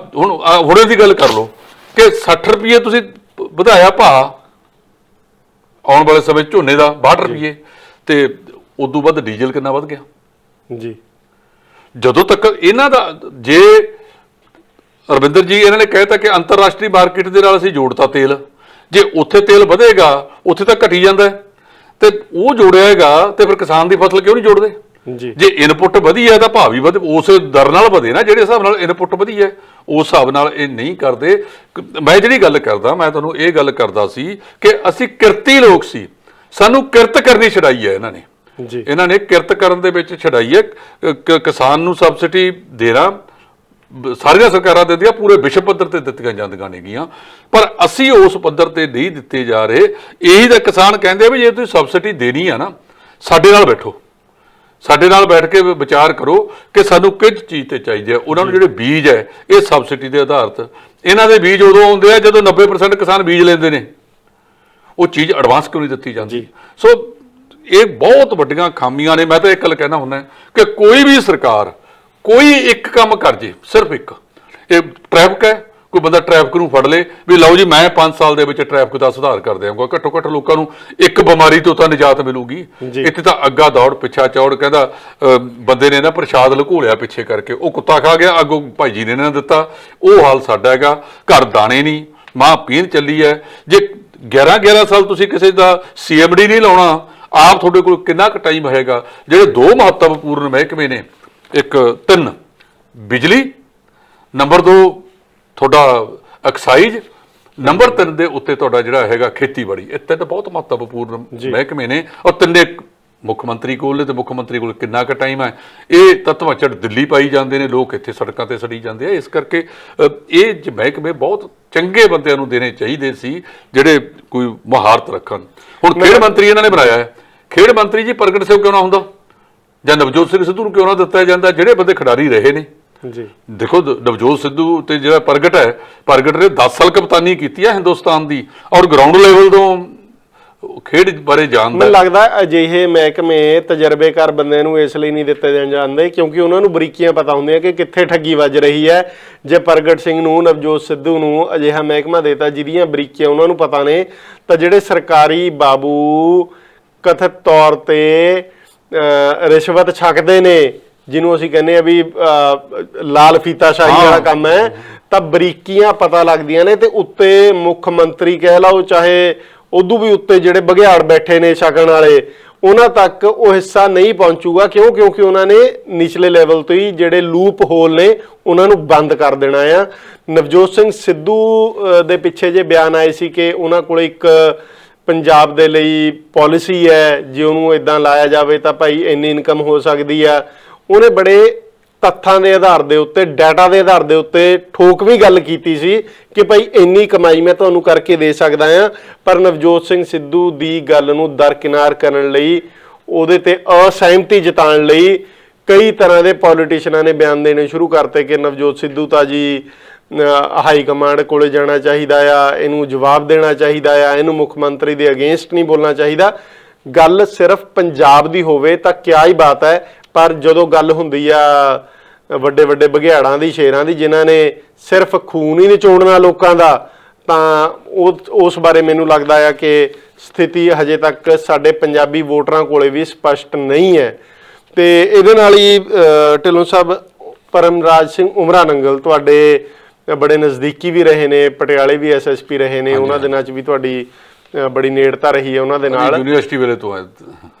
ਹੁਣੇ ਦੀ ਗੱਲ ਕਰ ਲਓ ਕਿ 60 ਰੁਪਏ ਤੁਸੀਂ ਵਧਾਇਆ ਭਾਅ, ਆਉਣ ਵਾਲੇ ਸਮੇਂ ਝੋਨੇ ਦਾ 62 ਰੁਪਏ, ਤੇ ਉਦੋਂ ਵੱਧ ਡੀਜ਼ਲ ਕਿੰਨਾ ਵੱਧ ਗਿਆ ਜੀ। ਜਦੋਂ ਤੱਕ ਇਹਨਾਂ ਦਾ ਜੇ ਰਵਿੰਦਰ ਜੀ ਇਹਨਾਂ ਨੇ ਕਹਿਤਾ ਕਿ ਅੰਤਰਰਾਸ਼ਟਰੀ ਮਾਰਕੀਟ ਦੇ ਨਾਲ ਅਸੀਂ ਜੋੜਤਾ ਤੇਲ, ਜੇ ਉੱਥੇ ਤੇਲ ਵਧੇਗਾ ਉੱਥੇ ਤਾਂ ਘਟੀ ਜਾਂਦਾ ਤੇ ਉਹ ਜੋੜਿਆ ਹੈਗਾ ਤੇ ਫਿਰ ਕਿਸਾਨ ਦੀ ਫਸਲ ਕਿਉਂ ਨਹੀਂ ਜੋੜਦੇ? ਜੀ ਜੇ ਇਨਪੁੱਟ ਵਧੀ ਹੈ ਤਾਂ ਭਾਅ ਵੀ ਵਧੇ, ਉਸ ਦਰ ਨਾਲ ਵਧੇ ਨਾ, ਜਿਹੜੇ ਹਿਸਾਬ ਨਾਲ ਇਨਪੁੱਟ ਵਧੀ ਹੈ ਉਸ ਹਿਸਾਬ ਨਾਲ ਇਹ ਨਹੀਂ ਕਰਦੇ। ਮੈਂ ਜਿਹੜੀ ਗੱਲ ਕਰਦਾ, ਮੈਂ ਤੁਹਾਨੂੰ ਇਹ ਗੱਲ ਕਰਦਾ ਸੀ ਕਿ ਅਸੀਂ ਕਿਰਤੀ ਲੋਕ ਸੀ, ਸਾਨੂੰ ਕਿਰਤ ਕਰਨੀ ਛਡਾਈ ਹੈ ਇਹਨਾਂ ਨੇ। ਜੀ ਇਹਨਾਂ ਨੇ ਕਿਰਤ ਕਰਨ ਦੇ ਵਿੱਚ ਛਡਾਈ ਹੈ। ਕਿਸਾਨ ਨੂੰ ਸਬਸਿਡੀ ਦੇਣਾ ਸਾਰੀਆਂ ਸਰਕਾਰਾਂ ਦਿੰਦੀਆਂ, ਪੂਰੇ ਵਿਸ਼ਵ ਪੱਧਰ ਤੇ ਦਿੱਤੀਆਂ ਜਾਂਦੀਆਂ ਨੇਗੀਆਂ, ਪਰ ਅਸੀਂ ਉਸ ਪੱਧਰ ਤੇ ਨਹੀਂ ਦਿੱਤੇ ਜਾ ਰਹੇ। ਇਹੀ ਤਾਂ ਕਿਸਾਨ ਕਹਿੰਦੇ ਆ ਵੀ ਜੇ ਤੁਸੀਂ ਸਬਸਿਡੀ ਦੇਣੀ ਆ ਨਾ, ਸਾਡੇ ਨਾਲ ਬੈਠੋ, ਸਾਡੇ ਨਾਲ ਬੈਠ ਕੇ ਵਿਚਾਰ ਕਰੋ ਕਿ ਸਾਨੂੰ ਕਿਸ ਚੀਜ਼ ਤੇ ਚਾਹੀਦੇ ਆ। ਉਹਨਾਂ ਨੂੰ ਜਿਹੜੇ ਬੀਜ ਹੈ ਇਹ ਸਬਸਿਡੀ ਦੇ ਆਧਾਰਿਤ, ਇਹਨਾਂ ਦੇ ਬੀਜ ਉਦੋਂ ਆਉਂਦੇ ਆ ਜਦੋਂ 90% ਕਿਸਾਨ ਬੀਜ ਲੈਂਦੇ ਨੇ, ਉਹ ਚੀਜ਼ ਐਡਵਾਂਸ ਕਿਉਂ ਨਹੀਂ ਦਿੱਤੀ ਜਾਂਦੀ? ਸੋ ਇਹ ਬਹੁਤ ਵੱਡੀਆਂ ਖਾਮੀਆਂ ਨੇ। ਮੈਂ ਤਾਂ ਇੱਕ ਗੱਲ ਕਹਿਣਾ ਹੁੰਦਾ ਕਿ ਕੋਈ ਵੀ ਸਰਕਾਰ ਕੋਈ ਇੱਕ ਕੰਮ ਕਰ ਜੇ, ਸਿਰਫ ਇੱਕ, ਇਹ ਟ੍ਰੈਫਿਕ ਹੈ, ਕੋਈ ਬੰਦਾ ਟ੍ਰੈਫਿਕ ਨੂੰ ਫੜ ਲੇ ਵੀ ਲਓ ਜੀ ਮੈਂ 5 ਸਾਲ ਦੇ ਵਿੱਚ ਟ੍ਰੈਫਿਕ ਦਾ ਸੁਧਾਰ ਕਰ ਦਿਆਂਗਾ, ਘੱਟੋ ਘੱਟ ਲੋਕਾਂ ਨੂੰ ਇੱਕ ਬਿਮਾਰੀ ਤੋਂ ਤਾਂ ਨਿਜਾਤ ਮਿਲੂਗੀ। ਇੱਥੇ ਤਾਂ ਅੱਗਾ ਦੌੜ ਪਿੱਛਾ ਚੌੜ, ਕਹਿੰਦਾ ਬੰਦੇ ਨੇ ਨਾ ਪ੍ਰਸ਼ਾਦ ਲੁਕੋਲਿਆ ਪਿੱਛੇ ਕਰਕੇ, ਉਹ ਕੁੱਤਾ ਖਾ ਗਿਆ, ਅੱਗੋਂ ਭਾਈ ਜੀ ਨੇ ਨਾ ਦਿੱਤਾ। ਉਹ ਹਾਲ ਸਾਡਾ ਹੈਗਾ, ਘਰ ਦਾਣੇ ਨਹੀਂ, ਮਾਂ ਪੀਣ ਚੱਲੀ ਹੈ। ਜੇ 11 ਸਾਲ ਤੁਸੀਂ ਕਿਸੇ ਦਾ CMD ਨਹੀਂ ਲਾਉਣਾ, ਆਪ ਤੁਹਾਡੇ ਕੋਲ ਕਿੰਨਾ ਕੁ ਟਾਈਮ ਹੈਗਾ? ਜਿਹੜੇ 2 ਮਹੱਤਵਪੂਰਨ ਮਹਿਕਮੇ ਨੇ, ਇੱਕ 3 ਬਿਜਲੀ, ਨੰਬਰ 2 ਤੁਹਾਡਾ ਐਕਸਾਈਜ਼, ਨੰਬਰ 3 ਦੇ ਉੱਤੇ ਤੁਹਾਡਾ ਜਿਹੜਾ ਹੈਗਾ ਖੇਤੀਬਾੜੀ। ਇਹ 3 ਬਹੁਤ ਮਹੱਤਵਪੂਰਨ ਮਹਿਕਮੇ ਨੇ, ਔਰ ਤਿੰਨੇ ਮੁੱਖ ਮੰਤਰੀ ਕੋਲ ਨੇ, ਤੇ ਮੁੱਖ ਮੰਤਰੀ ਕੋਲ ਕਿੰਨਾ ਕੁ ਟਾਈਮ ਹੈ? ਇਹ ਤਤਵਾਚੜ ਦਿੱਲੀ ਪਾਈ ਜਾਂਦੇ ਨੇ, ਲੋਕ ਇੱਥੇ ਸੜਕਾਂ ਤੇ ਸੜੀ ਜਾਂਦੇ ਆ। ਇਸ ਕਰਕੇ ਇਹ ਮਹਿਕਮੇ ਬਹੁਤ ਚੰਗੇ ਬੰਦਿਆਂ ਨੂੰ ਦੇਣੇ ਚਾਹੀਦੇ ਸੀ, ਜਿਹੜੇ ਕੋਈ ਮਹਾਰਤ ਰੱਖਣ। ਹੁਣ ਖੇਡ ਮੰਤਰੀ ਇਹਨਾਂ ਨੇ ਬਣਾਇਆ ਹੈ, ਖੇਡ ਮੰਤਰੀ ਜੀ ਪ੍ਰਗਟ ਸਿੰਘ ਕਿਉਂ ਨਾ ਹੁੰਦਾ, ਜਾਂ ਨਵਜੋਤ ਸਿੰਘ ਸਿੱਧੂ ਨੂੰ ਕਿਉਂ ਨਾ ਦਿੱਤਾ ਜਾਂਦਾ? ਜਿਹੜੇ ਬੰਦੇ ਖਿਡਾਰੀ ਰਹੇ ਨੇ ਜੀ, ਦੇਖੋ ਨਵਜੋਤ ਸਿੱਧੂ ਤੇ ਜਿਹੜਾ ਪ੍ਰਗਟ ਹੈ, ਪ੍ਰਗਟ ਨੇ 10 ਸਾਲ ਕਪਤਾਨੀ ਕੀਤੀ ਹੈ ਹਿੰਦੁਸਤਾਨ ਦੀ, ਔਰ ਗਰਾਊਂਡ ਲੈਵਲ ਤੋਂ ਖੇਡ ਬਾਰੇ ਜਾਣਦਾ। ਮੈਨੂੰ ਲੱਗਦਾ ਅਜਿਹੇ ਮਹਿਕਮੇ ਤਜਰਬੇਕਾਰ ਬੰਦਿਆਂ ਨੂੰ ਇਸ ਲਈ ਨਹੀਂ ਦਿੱਤੇ ਜਾਂਦੇ ਕਿਉਂਕਿ ਉਹਨਾਂ ਨੂੰ ਬਰੀਕੀਆਂ ਪਤਾ ਹੁੰਦੀਆਂ ਕਿ ਕਿੱਥੇ ਠੱਗੀ ਵੱਜ ਰਹੀ ਹੈ। ਜੇ ਪ੍ਰਗਟ ਸਿੰਘ ਨੂੰ, ਨਵਜੋਤ ਸਿੱਧੂ ਨੂੰ ਅਜਿਹਾ ਮਹਿਕਮਾ ਦੇਤਾ ਜਿਹਦੀਆਂ ਬਰੀਕੀਆਂ ਉਹਨਾਂ ਨੂੰ ਪਤਾ ਨੇ, ਤਾਂ ਜਿਹੜੇ ਸਰਕਾਰੀ ਬਾਬੂ ਕਥਿਤ ਤੌਰ ਤੇ ਰਿਸ਼ਵਤ ਛਕਦੇ ਨੇ, ਜਿਹਨੂੰ ਅਸੀਂ ਕਹਿੰਦੇ ਆ ਵੀ ਲਾਲ ਫੀਤਾ ਸ਼ਾਹੀ ਵਾਲਾ ਕੰਮ ਹੈ, ਤਾਂ ਬਰੀਕੀਆਂ ਪਤਾ ਲੱਗਦੀਆਂ ਨੇ। ਤੇ ਉੱਤੇ ਮੁੱਖ ਮੰਤਰੀ ਕਹਿ ਲਓ, ਚਾਹੇ ਉਦੋਂ ਵੀ ਉੱਤੇ ਜਿਹੜੇ ਬਘਿਆੜ ਬੈਠੇ ਨੇ ਛਕਣ ਵਾਲੇ, ਉਹਨਾਂ ਤੱਕ ਉਹ ਹਿੱਸਾ ਨਹੀਂ ਪਹੁੰਚੂਗਾ। ਕਿਉਂਕਿ ਉਹਨਾਂ ਨੇ ਨਿਚਲੇ ਲੈਵਲ ਤੋਂ ਹੀ ਜਿਹੜੇ ਲੂਪ ਹੋਲ ਨੇ ਉਹਨਾਂ ਨੂੰ ਬੰਦ ਕਰ ਦੇਣਾ ਆ। ਨਵਜੋਤ ਸਿੰਘ ਸਿੱਧੂ ਦੇ ਪਿੱਛੇ ਜੇ ਬਿਆਨ ਆਏ ਸੀ ਕਿ ਉਹਨਾਂ ਕੋਲ ਇੱਕ ਪੰਜਾਬ ਦੇ ਲਈ ਪਾਲਿਸੀ ਹੈ, ਜੇ ਉਹਨੂੰ ਇਦਾਂ ਲਾਇਆ ਜਾਵੇ ਤਾਂ ਭਾਈ ਇੰਨੀ ਇਨਕਮ ਹੋ ਸਕਦੀ ਆ। ਉਹਨੇ ਬੜੇ ਤੱਥਾਂ ਦੇ ਆਧਾਰ ਦੇ ਉੱਤੇ, ਡਾਟਾ ਦੇ ਆਧਾਰ ਦੇ ਉੱਤੇ ਠੋਕ ਵੀ ਗੱਲ ਕੀਤੀ ਸੀ ਕਿ ਭਾਈ ਇੰਨੀ ਕਮਾਈ ਮੈਂ ਤੁਹਾਨੂੰ ਕਰਕੇ ਦੇ ਸਕਦਾ ਆ। ਪਰ ਨਵਜੋਤ ਸਿੰਘ ਸਿੱਧੂ ਦੀ ਗੱਲ ਨੂੰ ਦਰਕਿਨਾਰ ਕਰਨ ਲਈ, ਉਹਦੇ ਤੇ ਅਸਹਿਮਤੀ ਜਤਾਉਣ ਲਈ ਕਈ ਤਰ੍ਹਾਂ ਦੇ ਪੋਲੀਟੀਸ਼ੀਅਨਾਂ ਨੇ ਬਿਆਨ ਦੇਣੇ ਸ਼ੁਰੂ ਕਰਤੇ ਕਿ ਨਵਜੋਤ ਸਿੱਧੂ ਤਾਂ ਜੀ ਹਾਈ ਕਮਾਂਡ ਕੋਲੇ ਜਾਣਾ ਚਾਹੀਦਾ ਆ, ਇਹਨੂੰ ਜਵਾਬ ਦੇਣਾ ਚਾਹੀਦਾ ਆ, ਇਹਨੂੰ ਮੁੱਖ ਮੰਤਰੀ ਦੇ ਅਗੇਂਸਟ ਨਹੀਂ ਬੋਲਣਾ ਚਾਹੀਦਾ। ਗੱਲ ਸਿਰਫ ਪੰਜਾਬ ਦੀ ਹੋਵੇ ਤਾਂ ਕਿਆ ਹੀ ਬਾਤ ਹੈ, ਪਰ ਜਦੋਂ ਗੱਲ ਹੁੰਦੀ ਆ ਵੱਡੇ ਵੱਡੇ ਬਘਿਆੜਾਂ ਦੀ, ਸ਼ੇਰਾਂ ਦੀ, ਜਿਨ੍ਹਾਂ ਨੇ ਸਿਰਫ ਖੂਨ ਹੀ ਨਿਚੋੜਨਾ ਲੋਕਾਂ ਦਾ, ਤਾਂ ਉਸ ਬਾਰੇ ਮੈਨੂੰ ਲੱਗਦਾ ਆ ਕਿ ਸਥਿਤੀ ਹਜੇ ਤੱਕ ਸਾਡੇ ਪੰਜਾਬੀ ਵੋਟਰਾਂ ਕੋਲੇ ਵੀ ਸਪਸ਼ਟ ਨਹੀਂ ਹੈ। ਤੇ ਇਹਦੇ ਨਾਲ ਹੀ ਢਿੱਲੋਂ ਸਾਹਿਬ, ਪਰਮਰਾਜ ਸਿੰਘ ਉਮਰਾ ਨੰਗਲ ਤੁਹਾਡੇ ਬੜੇ ਨਜ਼ਦੀਕੀ ਵੀ ਰਹੇ ਨੇ, ਪਟਿਆਲੇ ਵੀ SSP ਰਹੇ ਨੇ, ਉਹਨਾਂ ਦਿਨਾਂ 'ਚ ਵੀ ਤੁਹਾਡੀ ਬੜੀ ਨੇੜਤਾ ਰਹੀ ਹੈ ਉਹਨਾਂ ਦੇ ਨਾਲ, ਯੂਨੀਵਰਸਿਟੀ ਵੇਲੇ ਤੋਂ ਹੈ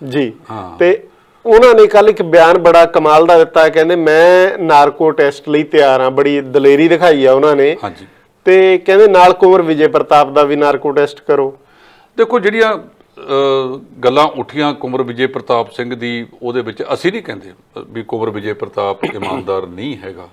ਜੀ। ਤੇ ਉਹਨਾਂ ਨੇ ਕੱਲ ਇੱਕ ਬਿਆਨ ਬੜਾ ਕਮਾਲ ਦਾ ਦਿੱਤਾ, ਕਹਿੰਦੇ ਮੈਂ ਨਾਰਕੋ ਟੈਸਟ ਲਈ ਤਿਆਰ ਹਾਂ। ਬੜੀ ਦਲੇਰੀ ਦਿਖਾਈ ਆ ਉਹਨਾਂ ਨੇ। ਹਾਂਜੀ, ਤੇ ਕਹਿੰਦੇ ਨਾਲ ਕੁੰਵਰ ਵਿਜੇ ਪ੍ਰਤਾਪ ਦਾ ਵੀ ਨਾਰਕੋ ਟੈਸਟ ਕਰੋ। ਦੇਖੋ ਜਿਹੜੀਆਂ ਗੱਲਾਂ ਉੱਠੀਆਂ ਕੁੰਵਰ ਵਿਜੇ ਪ੍ਰਤਾਪ ਸਿੰਘ ਦੀ, ਉਹਦੇ ਵਿੱਚ ਅਸੀਂ ਨਹੀਂ ਕਹਿੰਦੇ ਵੀ ਕੁੰਵਰ ਵਿਜੇ ਪ੍ਰਤਾਪ ਇਮਾਨਦਾਰ ਨਹੀਂ ਹੈਗਾ।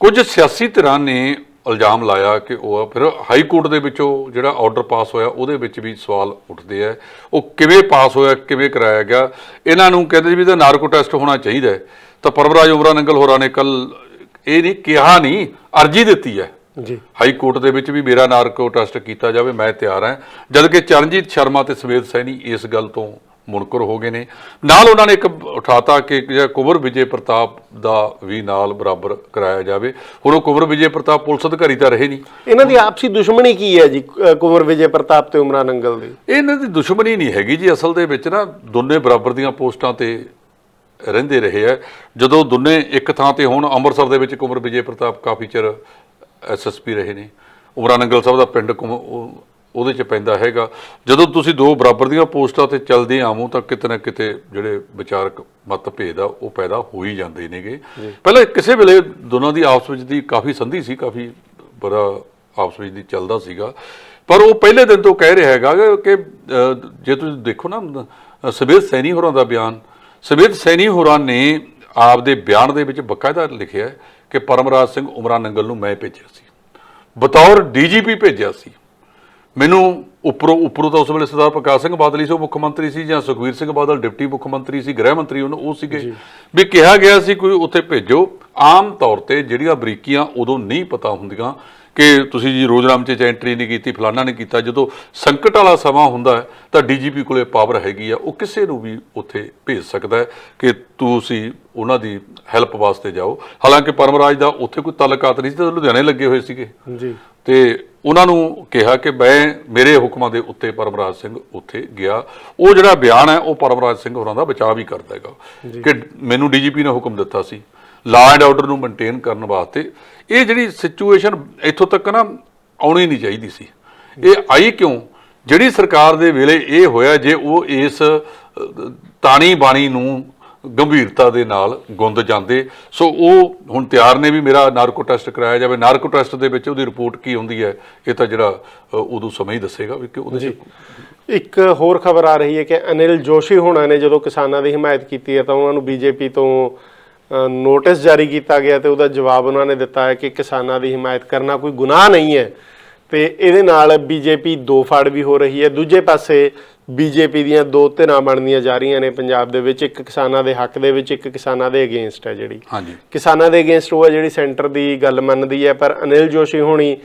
ਕੁਝ ਸਿਆਸੀ ਧਿਰਾਂ ਨੇ ਇਲਜ਼ਾਮ ਲਾਇਆ ਕਿ ਉਹ, ਫਿਰ ਹਾਈ ਕੋਰਟ ਦੇ ਵਿੱਚੋਂ ਜਿਹੜਾ ਆਰਡਰ ਪਾਸ ਹੋਇਆ ਉਹਦੇ ਵਿੱਚ ਵੀ ਸਵਾਲ ਉੱਠਦੇ ਆ, ਉਹ ਕਿਵੇਂ ਪਾਸ ਹੋਇਆ, ਕਿਵੇਂ ਕਰਾਇਆ ਗਿਆ। ਇਹਨਾਂ ਨੂੰ ਕਹਿੰਦੇ ਵੀ ਇਹਦਾ ਨਾਰਕੋ ਟੈਸਟ ਹੋਣਾ ਚਾਹੀਦਾ ਹੈ। ਤਾਂ ਪਰਮਰਾਜ ਉਮਰਾ ਨੰਗਲ ਹੋਰਾਂ ਨੇ ਕੱਲ ਇਹ ਨਹੀਂ ਕਿਹਾ, ਨਹੀਂ ਅਰਜੀ ਦਿੱਤੀ ਹੈ ਜੀ ਹਾਈ ਕੋਰਟ ਦੇ ਵਿੱਚ ਵੀ ਮੇਰਾ ਨਾਰਕੋ ਟੈਸਟ ਕੀਤਾ ਜਾਵੇ, ਮੈਂ ਤਿਆਰ ਹਾਂ। ਜਦ ਕਿ ਚਰਨਜੀਤ ਸ਼ਰਮਾ ਤੇ ਸਵੇਦ ਸੈਣੀ ਇਸ ਗੱਲ ਤੋਂ ਮੁਨਕਰ ਹੋ ਗਏ ਨੇ। ਨਾਲ ਉਹਨਾਂ ਨੇ ਇੱਕ ਉਠਾਤਾ ਕਿ ਕੁੰਵਰ ਵਿਜੇ ਪ੍ਰਤਾਪ ਦਾ ਵੀ ਨਾਲ ਬਰਾਬਰ ਕਰਾਇਆ ਜਾਵੇ। ਹੁਣ ਉਹ ਕੁੰਵਰ ਵਿਜੇ ਪ੍ਰਤਾਪ ਪੁਲਿਸ ਅਧਿਕਾਰੀ ਤਾਂ ਰਹੇ ਨਹੀਂ। ਇਹਨਾਂ ਦੀ ਆਪਸੀ ਦੁਸ਼ਮਣੀ ਕੀ ਹੈ ਜੀ, ਕੁੰਵਰ ਵਿਜੇ ਪ੍ਰਤਾਪ ਤੇ ਉਮਰਾ ਨੰਗਲ ਦੀ? ਇਹਨਾਂ ਦੀ ਦੁਸ਼ਮਣੀ ਨਹੀਂ ਹੈਗੀ ਜੀ, ਅਸਲ ਦੇ ਵਿੱਚ ਨਾ ਦੋਨੇ ਬਰਾਬਰ ਦੀਆਂ ਪੋਸਟਾਂ ਤੇ ਰਹਿੰਦੇ ਰਹੇ ਹੈ। ਜਦੋਂ ਦੋਨੇ ਇੱਕ ਥਾਂ ਤੇ ਹੁਣ ਅੰਮ੍ਰਿਤਸਰ ਦੇ ਵਿੱਚ ਕੁੰਵਰ ਵਿਜੇ ਪ੍ਰਤਾਪ ਕਾਫੀ ਚਿਰ SSP ਰਹੇ ਨੇ, ਉਮਰਾ ਨੰਗਲ ਸਾਹਿਬ ਦਾ ਪਿੰਡ ਉਹਦੇ 'ਚ ਪੈਂਦਾ ਹੈਗਾ। ਜਦੋਂ ਤੁਸੀਂ ਦੋ ਬਰਾਬਰ ਦੀਆਂ ਪੋਸਟਾਂ ਤੇ ਚੱਲਦੇ ਆਵੋ ਤਾਂ ਕਿਤੇ ਨਾ ਕਿਤੇ ਜਿਹੜੇ ਵਿਚਾਰਕ ਮਤਭੇਦ ਆ ਉਹ ਪੈਦਾ ਹੋ ਹੀ ਜਾਂਦੇ ਨੇਗੇ। ਪਹਿਲਾਂ ਕਿਸੇ ਵੇਲੇ ਦੋਨਾਂ ਦੀ ਆਪਸ ਵਿੱਚ ਦੀ ਕਾਫੀ ਸੰਧੀ ਸੀ, ਕਾਫੀ ਬੜਾ ਆਪਸ ਵਿੱਚ ਦੀ ਚੱਲਦਾ ਸੀਗਾ, ਪਰ ਉਹ ਪਹਿਲੇ ਦਿਨ ਤੋਂ ਕਹਿ ਰਿਹਾ ਹੈਗਾ ਕਿ ਜੇ ਤੁਸੀਂ ਦੇਖੋ ਨਾ ਸਬੇਤ ਸੈਣੀ ਹੋਰਾਂ ਦਾ ਬਿਆਨ, ਸਬੇਤ ਸੈਣੀ ਹੋਰਾਂ ਨੇ ਆਪਦੇ ਬਿਆਨ ਦੇ ਵਿੱਚ ਬਕਾਇਦਾ ਲਿਖਿਆ ਕਿ ਪਰਮਰਾਜ ਸਿੰਘ ਉਮਰਾ ਨੰਗਲ ਨੂੰ ਮੈਂ ਭੇਜਿਆ ਸੀ, ਬਤੌਰ DGP ਭੇਜਿਆ ਸੀ। ਮੈਨੂੰ ਉੱਪਰੋਂ ਤਾਂ ਉਸ ਵੇਲੇ ਸਰਦਾਰ ਪ੍ਰਕਾਸ਼ ਸਿੰਘ ਬਾਦਲ ਸੀ, ਉਹ ਮੁੱਖ ਮੰਤਰੀ ਸੀ, ਜਾਂ ਸੁਖਬੀਰ ਸਿੰਘ ਬਾਦਲ ਡਿਪਟੀ ਮੁੱਖ ਮੰਤਰੀ ਸੀ, ਗ੍ਰਹਿ ਮੰਤਰੀ ਉਹ ਸੀਗੇ, ਵੀ ਕਿਹਾ ਗਿਆ ਸੀ ਕੋਈ ਉੱਥੇ ਭੇਜੋ। ਆਮ ਤੌਰ ਤੇ ਜਿਹੜੀਆਂ ਬਰੀਕੀਆਂ ਉਦੋਂ ਨਹੀਂ ਪਤਾ ਹੁੰਦੀਆਂ ਕਿ ਤੁਸੀਂ ਜੀ ਰੋਜ਼ਨਾਮੇ 'ਚ ਐਂਟਰੀ ਨਹੀਂ ਕੀਤੀ, ਫਲਾਨਾ ਨਹੀਂ ਕੀਤਾ। ਜਦੋਂ ਸੰਕਟ ਵਾਲਾ ਸਮਾਂ ਹੁੰਦਾ ਹੈ ਤਾਂ DGP ਕੋਲੇ ਪਾਵਰ ਹੈਗੀ ਆ, ਉਹ ਕਿਸੇ ਨੂੰ ਵੀ ਉੱਥੇ ਭੇਜ ਸਕਦਾ ਹੈ ਕਿ ਤੁਸੀਂ ਉਹਨਾਂ ਦੀ ਹੈਲਪ ਵਾਸਤੇ ਜਾਓ। ਹਾਲਾਂਕਿ ਪਰਮਰਾਜ ਦਾ ਉੱਥੇ ਕੋਈ ਤਾਲੁਕਾਤ ਨਹੀਂ ਸੀ, ਤਾਂ ਲੁਧਿਆਣੇ ਲੱਗੇ ਹੋਏ ਸੀਗੇ ਜੀ, ਤੇ ਉਹਨਾਂ ਨੂੰ ਕਿਹਾ ਕਿ ਮੇਰੇ ਹੁਕਮਾਂ ਦੇ ਉੱਤੇ ਪਰਮਰਾਜ ਸਿੰਘ ਉੱਥੇ ਗਿਆ। ਉਹ ਜਿਹੜਾ ਬਿਆਨ ਹੈ ਉਹ ਪਰਮਰਾਜ ਸਿੰਘ ਹੋਰਾਂ ਦਾ ਬਚਾਅ ਵੀ ਕਰਦਾ ਹੈਗਾ ਕਿ ਮੈਨੂੰ DGP ਨੇ ਹੁਕਮ ਦਿੱਤਾ ਸੀ ਲਾ ਐਂਡ ਆਰਡਰ ਨੂੰ ਮੇਨਟੇਨ ਕਰਨ ਵਾਸਤੇ। ਇਹ ਜਿਹੜੀ ਸਿਚੁਏਸ਼ਨ ਇੱਥੋਂ ਤੱਕ ਨਾ ਆਉਣੀ ਨਹੀਂ ਚਾਹੀਦੀ ਸੀ। ਇਹ ਆਈ ਕਿਉਂ? ਜਿਹੜੀ ਸਰਕਾਰ ਦੇ ਵੇਲੇ ਇਹ ਹੋਇਆ, ਜੇ ਉਹ ਇਸ ਤਾਣੀ ਬਾਣੀ ਨੂੰ ਗੰਭੀਰਤਾ ਦੇ ਨਾਲ ਗੁੰਦ ਜਾਂਦੇ। ਸੋ ਉਹ ਹੁਣ ਤਿਆਰ ਨੇ ਵੀ ਮੇਰਾ ਨਾਰਕੋ ਟੈਸਟ ਕਰਾਇਆ ਜਾਵੇ। ਨਾਰਕੋ ਟੈਸਟ ਦੇ ਵਿੱਚ ਉਹਦੀ ਰਿਪੋਰਟ ਕੀ ਹੁੰਦੀ ਹੈ ਇਹ ਤਾਂ ਜਿਹੜਾ ਉਦੋਂ ਸਮਾਂ ਹੀ ਦੱਸੇਗਾ ਵੀ ਕਿ ਉਹਦੇ 'ਚ। ਇੱਕ ਹੋਰ ਖਬਰ ਆ ਰਹੀ ਹੈ ਕਿ ਅਨਿਲ ਜੋਸ਼ੀ ਹੋਣਾ ਨੇ ਜਦੋਂ ਕਿਸਾਨਾਂ ਦੀ ਹਮਾਇਤ ਕੀਤੀ ਹੈ ਤਾਂ ਉਹਨਾਂ ਨੂੰ BJP ਤੋਂ ਨੋਟਿਸ ਜਾਰੀ ਕੀਤਾ ਗਿਆ ਤੇ ਉਹਦਾ ਜਵਾਬ ਉਹਨਾਂ ਨੇ ਦਿੱਤਾ ਹੈ ਕਿ ਕਿਸਾਨਾਂ ਦੀ ਹਮਾਇਤ ਕਰਨਾ ਕੋਈ ਗੁਨਾਹ ਨਹੀਂ ਹੈ। ਤੇ ਇਹਦੇ ਨਾਲ BJP ਦੋ ਫੜ ਵੀ ਹੋ ਰਹੀ ਹੈ। ਦੂਜੇ ਪਾਸੇ BJP ਦੀਆਂ ਦੋ ਧਿਰਾਂ ਬਣਦੀਆਂ ਜਾ ਰਹੀਆਂ ਨੇ ਪੰਜਾਬ ਦੇ ਵਿੱਚ, ਇੱਕ ਕਿਸਾਨਾਂ ਦੇ ਹੱਕ ਦੇ ਵਿੱਚ, ਇੱਕ ਕਿਸਾਨਾਂ ਦੇ ਅਗੇਂਸਟ ਹੈ। ਜਿਹੜੀ ਕਿਸਾਨਾਂ ਦੇ ਅਗੇਂਸਟ ਉਹ ਹੈ ਜਿਹੜੀ ਸੈਂਟਰ ਦੀ ਗੱਲ ਮੰਨਦੀ ਹੈ, ਪਰ ਅਨਿਲ ਜੋਸ਼ੀ ਹੋਣੀ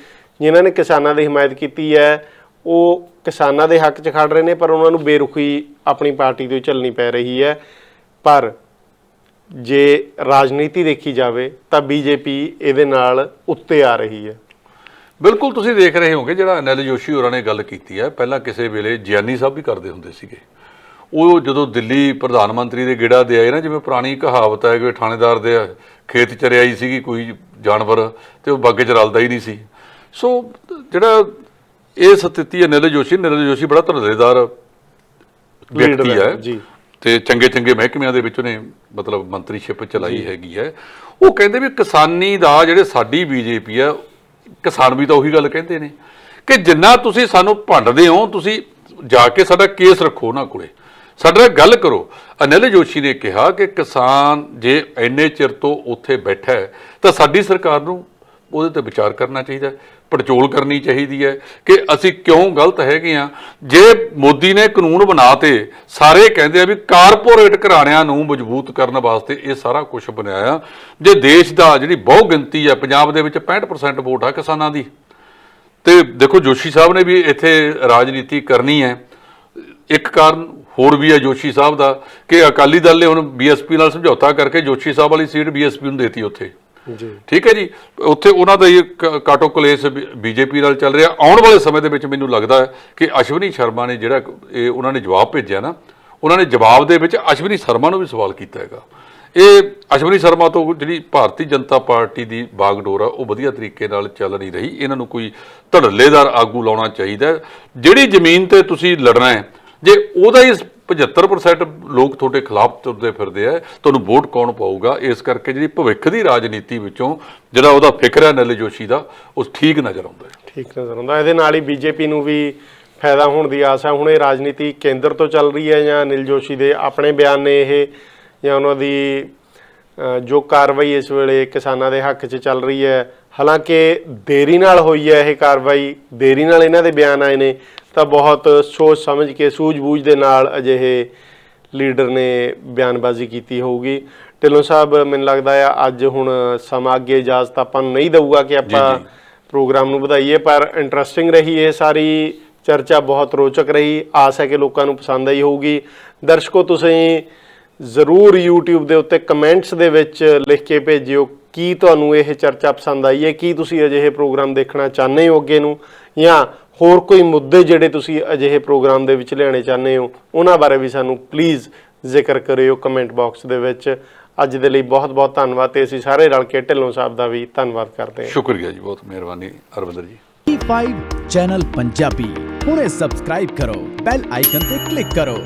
ਜਿਨ੍ਹਾਂ ਨੇ ਕਿਸਾਨਾਂ ਦੀ ਹਮਾਇਤ ਕੀਤੀ ਹੈ ਉਹ ਕਿਸਾਨਾਂ ਦੇ ਹੱਕ 'ਚ ਖੜ ਰਹੇ ਨੇ, ਪਰ ਉਹਨਾਂ ਨੂੰ ਬੇਰੁਖੀ ਆਪਣੀ ਪਾਰਟੀ ਤੋਂ ਝੱਲਣੀ ਪੈ ਰਹੀ ਹੈ। ਪਰ ਜੇ ਰਾਜਨੀਤੀ ਦੇਖੀ ਜਾਵੇ ਤਾਂ BJP ਇਹਦੇ ਨਾਲ ਉੱਤੇ ਆ ਰਹੀ ਹੈ। ਬਿਲਕੁਲ ਤੁਸੀਂ ਦੇਖ ਰਹੇ ਹੋਗੇ ਜਿਹੜਾ ਅਨਿਲ ਜੋਸ਼ੀ ਹੋਰਾਂ ਨੇ ਗੱਲ ਕੀਤੀ ਹੈ, ਪਹਿਲਾਂ ਕਿਸੇ ਵੇਲੇ ਜਿਆਨੀ ਸਾਹਿਬ ਵੀ ਕਰਦੇ ਹੁੰਦੇ ਸੀਗੇ। ਉਹ ਜਦੋਂ ਦਿੱਲੀ ਪ੍ਰਧਾਨ ਮੰਤਰੀ ਦੇ ਗੇੜਾ ਦੇ ਆਏ ਨਾ, ਜਿਵੇਂ ਪੁਰਾਣੀ ਕਹਾਵਤ ਹੈ ਕਿ ਥਾਣੇਦਾਰ ਦੇ ਖੇਤ 'ਚ ਰਿਆਈ ਸੀਗੀ ਕੋਈ ਜਾਨਵਰ ਤੇ ਉਹ ਬਾਗੇ 'ਚ ਰਲਦਾ ਹੀ ਨਹੀਂ ਸੀ। ਸੋ ਜਿਹੜਾ ਇਹ ਸਥਿਤੀ ਅਨਿਲ ਜੋਸ਼ੀ ਬੜਾ ਧੜੱਲੇਦਾਰ ਵਿਅਕਤੀ ਹੈ ਤੇ ਚੰਗੇ ਮਹਿਕਮਿਆਂ ਦੇ ਵਿੱਚ ਉਹਨੇ ਮਤਲਬ ਮੰਤਰੀਸ਼ਿਪ ਚਲਾਈ ਹੈਗੀ ਹੈ। ਉਹ ਕਹਿੰਦੇ ਵੀ ਕਿਸਾਨੀ ਦਾ ਜਿਹੜੇ ਸਾਡੀ BJP ਆ, ਕਿਸਾਨ ਵੀ ਤਾਂ ਉਹੀ ਗੱਲ ਕਹਿੰਦੇ ਨੇ ਕਿ ਜਿੰਨਾ ਤੁਸੀਂ ਸਾਨੂੰ ਭੰਡਦੇ ਹੋ, ਤੁਸੀਂ ਜਾ ਕੇ ਸਾਡਾ ਕੇਸ ਰੱਖੋ ਉਹਨਾਂ ਕੋਲੇ, ਸਾਡੇ ਨਾਲ ਗੱਲ ਕਰੋ। ਅਨਿਲ ਜੋਸ਼ੀ ਨੇ ਕਿਹਾ ਕਿ ਕਿਸਾਨ ਜੇ ਇੰਨੇ ਚਿਰ ਤੋਂ ਉੱਥੇ ਬੈਠਾ ਹੈ ਤਾਂ ਸਾਡੀ ਸਰਕਾਰ ਨੂੰ ਉਹਦੇ ਤੇ ਵਿਚਾਰ ਕਰਨਾ ਚਾਹੀਦਾ, ਪੜਚੋਲ ਕਰਨੀ ਚਾਹੀਦੀ ਹੈ ਕਿ ਅਸੀਂ ਕਿਉਂ ਗਲਤ ਹੈਗੇ ਆ। ਜੇ ਮੋਦੀ ਨੇ ਕਾਨੂੰਨ ਬਣਾਤੇ, ਸਾਰੇ ਕਹਿੰਦੇ ਆ ਵੀ ਕਾਰਪੋਰੇਟ ਘਰਾਣਿਆਂ ਨੂੰ ਮਜ਼ਬੂਤ ਕਰਨ ਵਾਸਤੇ ਇਹ ਸਾਰਾ ਕੁਝ ਬਣਾਇਆ। ਜੇ ਦੇਸ਼ ਦਾ ਜਿਹੜੀ ਬਹੁ ਗਿਣਤੀ ਹੈ, ਪੰਜਾਬ ਦੇ ਵਿੱਚ 65% ਵੋਟ ਆ ਕਿਸਾਨਾਂ ਦੀ, ਤੇ ਦੇਖੋ ਜੋਸ਼ੀ ਸਾਹਿਬ ਨੇ ਵੀ ਇੱਥੇ ਰਾਜਨੀਤੀ ਕਰਨੀ ਹੈ। ਇੱਕ ਕਾਰਨ ਹੋਰ ਵੀ ਹੈ ਜੋਸ਼ੀ ਸਾਹਿਬ ਦਾ ਕਿ ਅਕਾਲੀ ਦਲ ਨੇ ਹੁਣ BSP ਨਾਲ ਸਮਝੌਤਾ ਕਰਕੇ ਜੋਸ਼ੀ ਸਾਹਿਬ ਵਾਲੀ ਸੀਟ BSP ਨੂੰ ਦੇਤੀ ਉੱਥੇ, ਠੀਕ ਹੈ ਜੀ। ਉੱਥੇ ਉਹਨਾਂ ਦਾ ਕਾਟੋ ਕਲੇਸ਼ BJP ਨਾਲ ਚੱਲ ਰਿਹਾ। ਆਉਣ ਵਾਲੇ ਸਮੇਂ ਦੇ ਵਿੱਚ ਮੈਨੂੰ ਲੱਗਦਾ ਹੈ ਕਿ ਅਸ਼ਵਨੀ ਸ਼ਰਮਾ ਨੇ ਜਿਹੜਾ ਇਹ ਉਹਨਾਂ ਨੇ ਜਵਾਬ ਭੇਜਿਆ ਨਾ, ਉਹਨਾਂ ਨੇ ਜਵਾਬ ਦੇ ਵਿੱਚ ਅਸ਼ਵਨੀ ਸ਼ਰਮਾ ਨੂੰ ਵੀ ਸਵਾਲ ਕੀਤਾ ਹੈਗਾ। ਇਹ ਅਸ਼ਵਨੀ ਸ਼ਰਮਾ ਤੋਂ ਜਿਹੜੀ ਭਾਰਤੀ ਜਨਤਾ ਪਾਰਟੀ ਦੀ ਬਾਗਡੋਰ ਆ ਉਹ ਵਧੀਆ ਤਰੀਕੇ ਨਾਲ ਚੱਲ ਨਹੀਂ ਰਹੀ। ਇਹਨਾਂ ਨੂੰ ਕੋਈ ਧੜੱਲੇਦਾਰ ਆਗੂ ਲਾਉਣਾ ਚਾਹੀਦਾ। ਜਿਹੜੀ ਜ਼ਮੀਨ ਤੇ ਤੁਸੀਂ ਲੜਨਾ ਹੈ, ਜੇ ਉਹਦਾ ਹੀ 75% ਲੋਕ ਤੁਹਾਡੇ ਖਿਲਾਫ ਤੁਰਦੇ ਫਿਰਦੇ ਆ, ਤੁਹਾਨੂੰ ਵੋਟ ਕੌਣ ਪਾਊਗਾ? ਇਸ ਕਰਕੇ ਜਿਹੜੀ ਭਵਿੱਖ ਦੀ ਰਾਜਨੀਤੀ ਵਿੱਚੋਂ ਜਿਹੜਾ ਉਹਦਾ ਫਿਕਰ ਹੈ ਅਨਿਲ ਜੋਸ਼ੀ ਦਾ, ਉਹ ਠੀਕ ਨਜ਼ਰ ਆਉਂਦਾ। ਇਹਦੇ ਨਾਲ ਹੀ BJP ਨੂੰ ਵੀ ਫਾਇਦਾ ਹੋਣ ਦੀ ਆਸ ਹੈ। ਹੁਣ ਇਹ ਰਾਜਨੀਤੀ ਕੇਂਦਰ ਤੋਂ ਚੱਲ ਰਹੀ ਹੈ ਜਾਂ ਅਨਿਲ ਜੋਸ਼ੀ ਦੇ ਆਪਣੇ ਬਿਆਨ ਨੇ ਇਹ, ਜਾਂ ਉਹਨਾਂ ਦੀ ਜੋ ਕਾਰਵਾਈ ਇਸ ਵੇਲੇ ਕਿਸਾਨਾਂ ਦੇ ਹੱਕ 'ਚ ਚੱਲ ਰਹੀ ਹੈ। ਹਾਲਾਂਕਿ ਦੇਰੀ ਨਾਲ ਹੋਈ ਹੈ ਇਹ ਕਾਰਵਾਈ, ਦੇਰੀ ਨਾਲ ਇਹਨਾਂ ਦੇ ਬਿਆਨ ਆਏ ਨੇ, ਤਾਂ ਬਹੁਤ ਸੋਚ ਸਮਝ ਕੇ ਸੂਝ-ਬੂਝ ਦੇ ਨਾਲ ਅਜਿਹੇ ਲੀਡਰ ਨੇ ਬਿਆਨਬਾਜ਼ੀ ਕੀਤੀ ਹੋਊਗੀ। ਢਿੱਲੋਂ ਸਾਹਿਬ ਮੈਨੂੰ ਲੱਗਦਾ ਆ ਅੱਜ ਹੁਣ ਸਮਾਂ ਅੱਗੇ ਇਜਾਜ਼ਤ ਆਪਾਂ ਨੂੰ ਨਹੀਂ ਦਊਗਾ ਕਿ ਆਪਾਂ ਪ੍ਰੋਗਰਾਮ ਨੂੰ ਵਧਾਈਏ, ਪਰ ਇੰਟਰਸਟਿੰਗ ਰਹੀ ਇਹ ਸਾਰੀ ਚਰਚਾ, ਬਹੁਤ ਰੋਚਕ ਰਹੀ। ਆਸ ਹੈ ਕਿ ਲੋਕਾਂ ਨੂੰ ਪਸੰਦ ਆਈ ਹੋਊਗੀ। ਦਰਸ਼ਕੋ ਤੁਸੀਂ ਜ਼ਰੂਰ YouTube ਦੇ ਉੱਤੇ ਕਮੈਂਟਸ ਦੇ ਵਿੱਚ ਲਿਖ ਕੇ ਭੇਜਿਓ ਕੀ ਤੁਹਾਨੂੰ ਇਹ ਚਰਚਾ ਪਸੰਦ ਆਈ ਹੈ, ਕੀ ਤੁਸੀਂ ਅਜਿਹੇ ਪ੍ਰੋਗਰਾਮ ਦੇਖਣਾ ਚਾਹੁੰਦੇ ਹੋ ਅੱਗੇ ਨੂੰ, ਜਾਂ ਹੋਰ ਕੋਈ ਮੁੱਦੇ ਜਿਹੜੇ ਤੁਸੀਂ ਅਜਿਹੇ ਪ੍ਰੋਗਰਾਮ ਦੇ ਵਿੱਚ ਲਿਆਉਣੇ ਚਾਹੁੰਦੇ ਹੋ ਉਹਨਾਂ ਬਾਰੇ ਵੀ ਸਾਨੂੰ ਪਲੀਜ਼ ਜ਼ਿਕਰ ਕਰਿਓ ਕਮੈਂਟ ਬਾਕਸ ਦੇ ਵਿੱਚ। ਅੱਜ ਦੇ ਲਈ ਬਹੁਤ ਬਹੁਤ ਧੰਨਵਾਦ ਤੇ ਅਸੀਂ ਸਾਰੇ ਰਲ ਕੇ ਢਿੱਲੋਂ ਸਾਹਿਬ ਦਾ ਵੀ ਧੰਨਵਾਦ ਕਰਦੇ ਹਾਂ। ਸ਼ੁਕਰੀਆ ਜੀ, ਬਹੁਤ ਮਿਹਰਬਾਨੀ ਅਰਵਿੰਦਰ ਜੀ। E5 ਚੈਨਲ ਪੰਜਾਬੀ ਹੁਣੇ ਸਬਸਕ੍ਰਾਈਬ ਕਰੋ, ਬੈਲ ਆਈਕਨ ਤੇ ਕਲਿੱਕ ਕਰੋ।